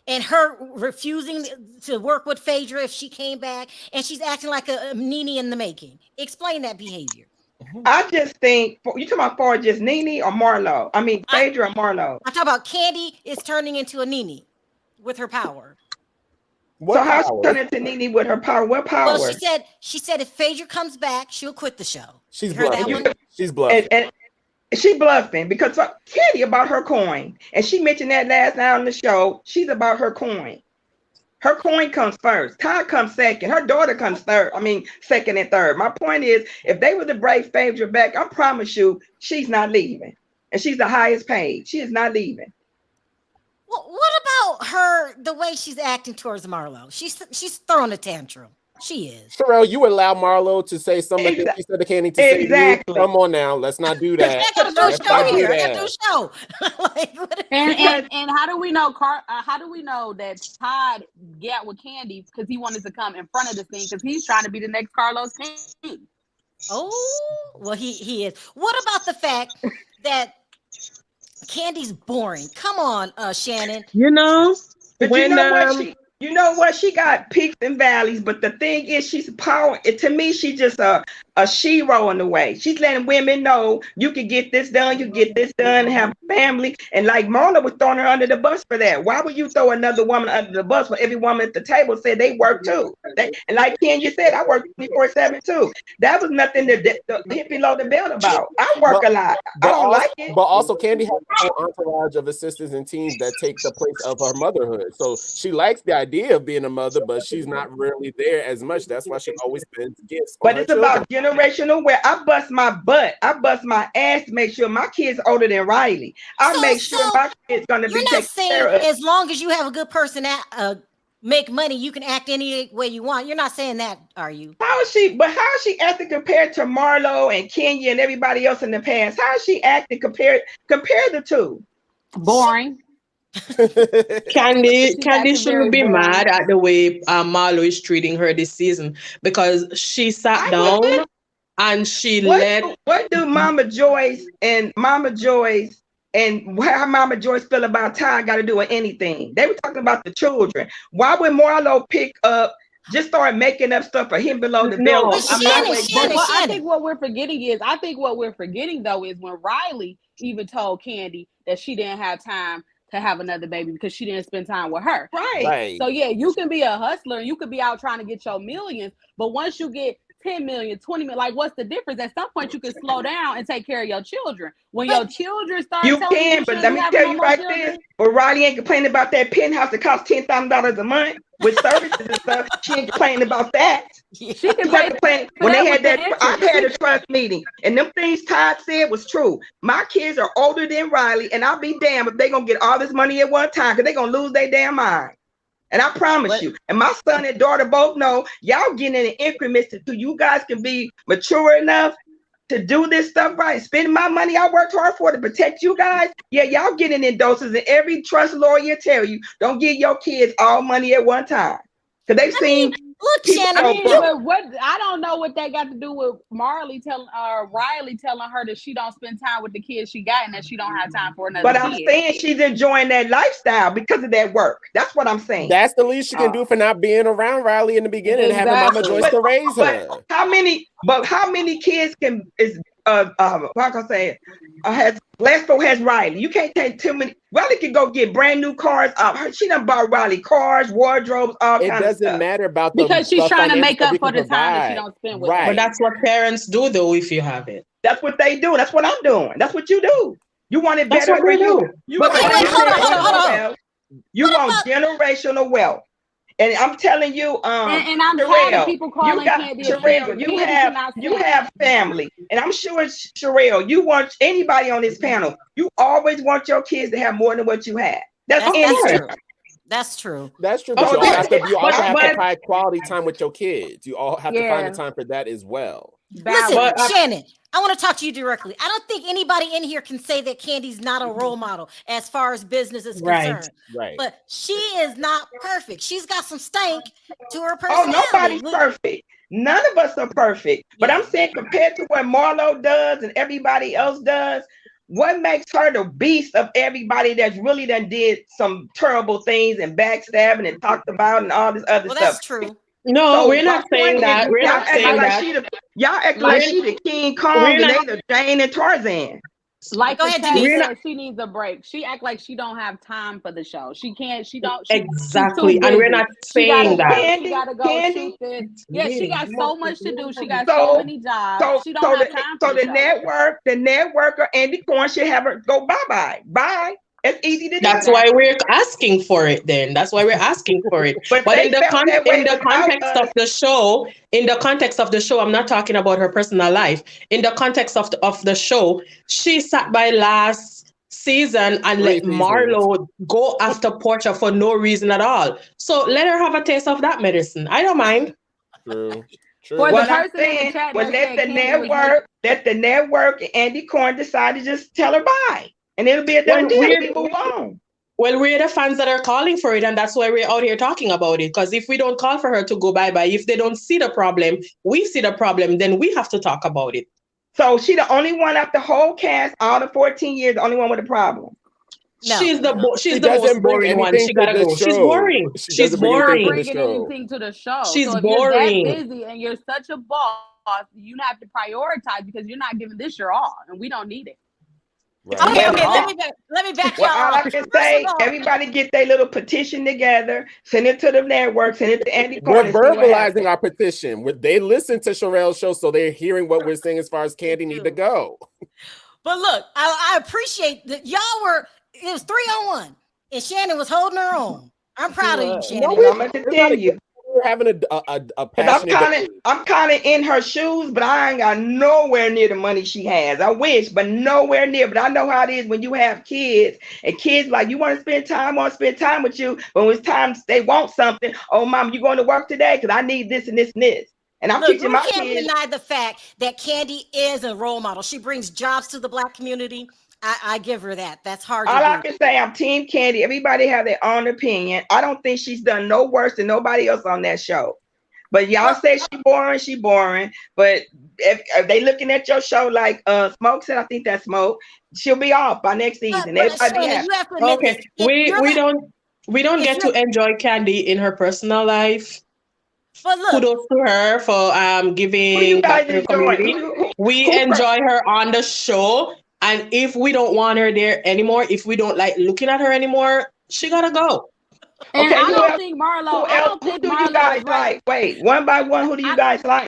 And her refusing to work with Phaedra if she came back, and she's acting like a Nene in the making. Explain that behavior.
I just think you talking about for just Nene or Marlo? I mean Phaedra or Marlo?
I'm talking about Kandi is turning into a Nene with her power.
So how's she turning into Nene with her power? What power?
Well, she said if Phaedra comes back, she'll quit the show.
She's bluffing. She's bluffing.
And she bluffing because Kandi about her coin, and she mentioned that last night on the show. She's about her coin. Her coin comes first. Todd comes second. Her daughter comes third. I mean, second and third. My point is, if they were to break Phaedra back, I promise you, she's not leaving, and she's the highest paid. She is not leaving.
Well, what about her? The way she's acting towards Marlo, she's throwing a tantrum. She is.
Sherrell, you allow Marlo to say some of the things she said to Kandi to say to you. Come on now, let's not do that.
Let's not do that.
And how do we know? How do we know that Todd got with Kandi because he wanted to come in front of the scene because he's trying to be the next Carlos King?
Oh, well, he is. What about the fact that Kandi's boring? Come on, Shannon.
You know,
but you know what? She got peaks and valleys, but the thing is, she's power. To me, she's just a shero in the way. She's letting women know you can get this done, you get this done, have a family. And like Marlo was throwing her under the bus for that. Why would you throw another woman under the bus when every woman at the table said they work too? And like Kenya said, I work 24/7 too. That was nothing to hit below the belt about. I work a lot. I don't like it.
But also, Kandi has a whole entourage of assistants and teams that take the place of her motherhood. So she likes the idea of being a mother, but she's not really there as much. That's why she always spends gifts.
But it's about generational wear. I bust my butt. I bust my ass to make sure my kids older than Riley. I make sure my kids gonna be taken care of.
As long as you have a good person make money, you can act any way you want. You're not saying that, are you?
How is she acting compared to Marlo and Kenya and everybody else in the past? How is she acting compared the two?
Boring.
Kandi shouldn't be mad at the way Marlo is treating her this season because she sat down and she
what do Mama Joyce and how Mama Joyce feel about Ty got to do with anything? They were talking about the children. Why would Marlo pick up, just start making up stuff for him below the belt?
I think what we're forgetting though is when Riley even told Kandi that she didn't have time to have another baby because she didn't spend time with her.
Right.
So yeah, you can be a hustler and you could be out trying to get your millions, but once you get 10 million, 20 million. Like, what's the difference? At some point, you can slow down and take care of your children. When your children start
You
telling
can,
you
but let me tell you like this. But Riley ain't complaining about that penthouse that costs $10,000 a month with services and stuff. She ain't complaining about that.
She can
complain when they had that. I had a trust meeting, and them things Todd said was true. My kids are older than Riley, and I'll be damned if they gonna get all this money at one time, because they gonna lose their damn mind. And I promise you, and my son and daughter both know, y'all getting in increments until you guys can be mature enough to do this stuff right. Spending my money I worked hard for to protect you guys. Yeah, y'all getting in doses, and every trust lawyer tell you, don't give your kids all money at one time. Because they've seen.
Look, Shannon,
but what I don't know what that got to do with Riley telling her that she don't spend time with the kids she got and that she don't have time for another.
But I'm saying she's enjoying that lifestyle because of that work. That's what I'm saying.
That's the least she can do for not being around Riley in the beginning and having Mama Joyce to raise her.
How many kids has Glasgow has Riley? You can't take too many. Riley can go get brand new cars. She done bought Riley cars, wardrobes, all kinds of stuff.
It doesn't matter about the
because she's trying to make up for the time that she don't spend with
her. But that's what parents do, though. If you have it,
that's what they do. That's what I'm doing. That's what you do. You want it better for you. You want generational wealth. And I'm telling you,
and I'm tired of people calling Kandi
Sharrell, you have family, and I'm sure Sharrell, you want anybody on this panel, you always want your kids to have more than what you have. That's
true. That's true.
That's true. But you also have to provide quality time with your kids. You all have to find the time for that as well.
Listen, Shannon, I want to talk to you directly. I don't think anybody in here can say that Kandi's not a role model as far as business is concerned.
Right.
But she is not perfect. She's got some stank to her personality.
Oh, nobody's perfect. None of us are perfect. But I'm saying compared to what Marlo does and everybody else does, what makes her the beast of everybody that's really done did some terrible things and backstabbing and talked about and all this other stuff?
That's true.
No, we're not saying that. We're not saying that.
Y'all act like she the King Kong and they the Jane and Tarzan.
Like go ahead, Denise. She needs a break. She act like she don't have time for the show. She can't. She don't.
Exactly, and we're not saying that.
She gotta go shoot this. Yeah, she got so much to do. She got so many jobs. She don't have time.
So the networker Andy Corn should have her go bye. It's easy to do.
That's why we're asking for it. Then that's why we're asking for it. But in the context of the show, I'm not talking about her personal life. In the context of the show, she sat by last season and let Marlo go after Porsha for no reason at all. So let her have a taste of that medicine. I don't mind.
True.
What I'm saying was let the network and Andy Corn decide to just tell her bye. And it'll be a done deal. We move on.
Well, we're the fans that are calling for it, and that's why we're out here talking about it. Because if we don't call for her to go bye-bye, if they don't see the problem, we see the problem, then we have to talk about it.
So she the only one out the whole cast, all the 14 years, the only one with a problem.
No, she's the most boring one. She gotta go. She's boring. She's boring.
Bringing anything to the show.
She's
so if
boring.
You're that busy and you're such a boss, you have to prioritize because you're not giving this your all, and we don't need it.
Right. Okay, let me back y'all
all I can say, everybody get their little petition together, send it to the network, send it to Andy Corn.
We're verbalizing our petition. They listen to Sharrell's show, so they're hearing what we're saying as far as Kandi need to go.
But look, I appreciate that y'all it was 3-on-1, and Shannon was holding her own. I'm proud of you, Shannon.
I'm going to tell you.
We're having a passionate.
I'm kind of in her shoes, but I ain't got nowhere near the money she has. I wish, but nowhere near. But I know how it is when you have kids, and kids like you want to spend time with you, but when it's time they want something. Oh, mom, you going to work today? Because I need this and this and this. And I'm teaching my kids.
You can't deny the fact that Kandi is a role model. She brings jobs to the Black community. I give her that. That's hard.
All I can say, I'm Team Kandi. Everybody have their own opinion. I don't think she's done no worse than nobody else on that show. But y'all say she boring. But if they looking at your show like Smoke said, I think that's Smoke. She'll be off by next season.
Okay, we don't get to enjoy Kandi in her personal life.
But look,
kudos to her for giving back to the community. We enjoy her on the show. And if we don't want her there anymore, if we don't like looking at her anymore, she gotta go.
And okay, I don't think Marlo.
Who do you guys like? Wait, one by one, who do you guys like?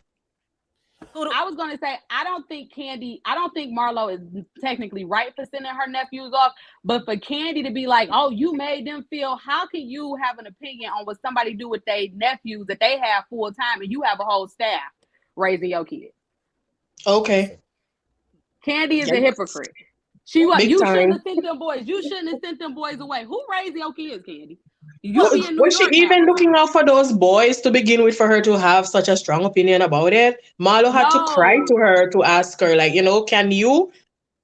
I was gonna say I don't think Marlo is technically right for sending her nephews off, but for Kandi to be like, oh, you made them feel, how can you have an opinion on what somebody do with their nephews that they have full time and you have a whole staff raising your kids?
Okay.
Kandi is a hypocrite. You shouldn't have sent them boys. You shouldn't have sent them boys away. Who raised your kids, Kandi?
Was she even looking out for those boys to begin with for her to have such a strong opinion about it? Marlo had to cry to her to ask her, like, can you?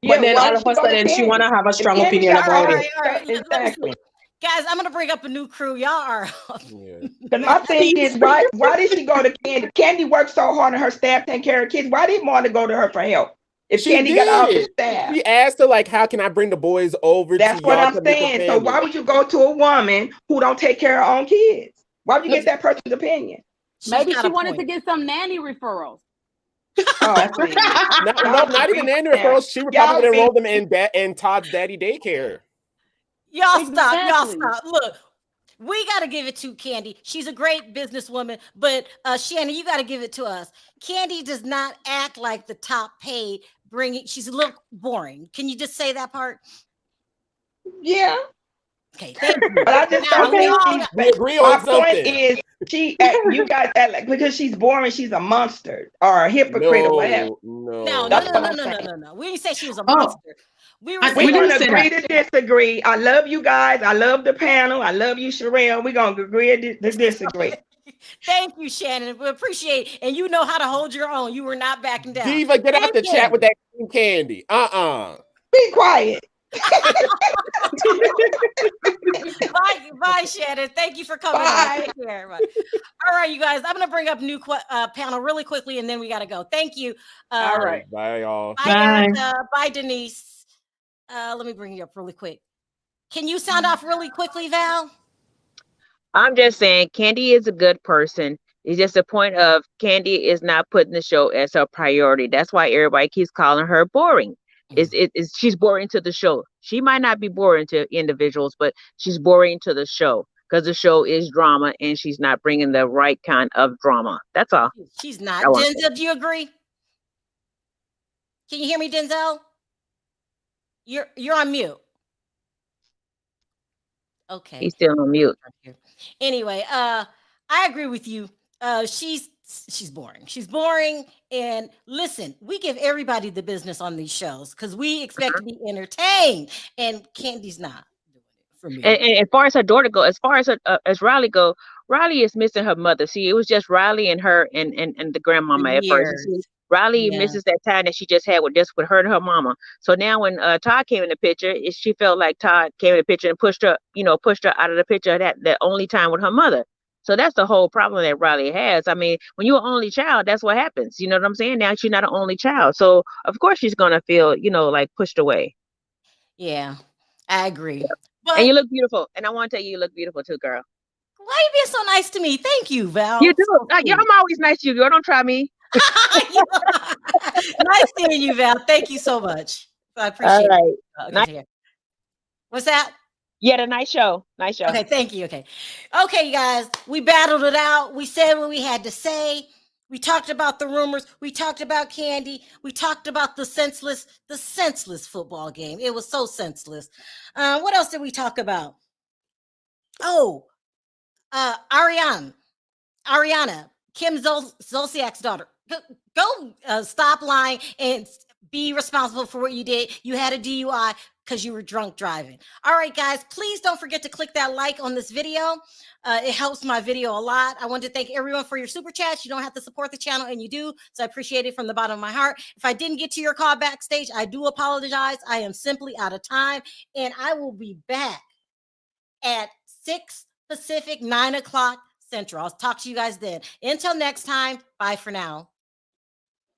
But then all of a sudden she want to have a strong opinion about it.
All right. Exactly. Guys, I'm going to bring up a new crew. Y'all are.
But my thing is, why did she go to Kandi? Kandi worked so hard and her staff taking care of kids. Why didn't Marlo go to her for help? If Kandi got all the staff.
She asked her, like, how can I bring the boys over?
That's what I'm saying. So why would you go to a woman who don't take care of her own kids? Why would you get that person's opinion?
Maybe she wanted to get some nanny referrals.
Not even nanny referrals. She would probably enroll them in Todd's daddy daycare.
Y'all stop. Look, we got to give it to Kandi. She's a great businesswoman, but Shannon, you got to give it to us. Kandi does not act like the top paid. She's a little boring. Can you just say that part?
Yeah.
Okay, thank you.
But I just don't think
we agree on something.
My point is, you guys act like because she's boring, she's a monster or a hypocrite or whatever.
No. We didn't say she was a monster. We
gonna agree to disagree. I love you guys. I love the panel. I love you, Sharrell. We're gonna agree to disagree.
Thank you, Shannon. We appreciate it. And you know how to hold your own. You were not backing down.
Diva, get out the chat with that Kandi.
Be quiet.
Bye, Shannon. Thank you for coming.
Bye.
Take care, everybody. All right, you guys. I'm going to bring up new panel really quickly, and then we got to go. Thank you.
All right.
Bye, y'all.
Bye, Erica. Bye, Denise. Let me bring you up really quick. Can you sound off really quickly, Val?
I'm just saying Kandi is a good person. It's just a point of Kandi is not putting the show as her priority. That's why everybody keeps calling her boring. She's boring to the show. She might not be boring to individuals, but she's boring to the show because the show is drama and she's not bringing the right kind of drama. That's all.
She's not. Denzel, do you agree? Can you hear me, Denzel? You're on mute. Okay.
He's still on mute.
Anyway, I agree with you. She's boring. She's boring. And listen, we give everybody the business on these shows because we expect to be entertained. And Kandi's not doing it for me.
And as far as her daughter go, as far as Riley go, Riley is missing her mother. See, it was just Riley and her and the grandmama at first. Riley misses that time that she just had with her and her mama. So now when Todd came in the picture, she felt like Todd came in the picture and pushed her out of the picture that only time with her mother. So that's the whole problem that Riley has. I mean, when you're an only child, that's what happens. You know what I'm saying? Now she's not an only child. So of course she's gonna feel, like pushed away.
Yeah, I agree.
But, and you look beautiful. And I want to tell you look beautiful too, girl.
Why are you being so nice to me? Thank you, Val.
You do. I'm always nice to you, girl. Don't try me.
Nice seeing you, Val. Thank you so much. I appreciate it. What's that?
Yeah, a nice show. Nice show.
Okay, thank you. Okay, you guys. We battled it out. We said what we had to say. We talked about the rumors. We talked about Kandi. We talked about the senseless football game. It was so senseless. What else did we talk about? Oh, Ariana, Kim Zolciak's daughter. Go stop lying and be responsible for what you did. You had a DUI because you were drunk driving. All right, guys, please don't forget to click that like on this video. It helps my video a lot. I want to thank everyone for your super chats. You don't have to support the channel, and you do, so I appreciate it from the bottom of my heart. If I didn't get to your call backstage, I do apologize. I am simply out of time, and I will be back at 6 Pacific, 9 o'clock Central. I'll talk to you guys then. Until next time, bye for now.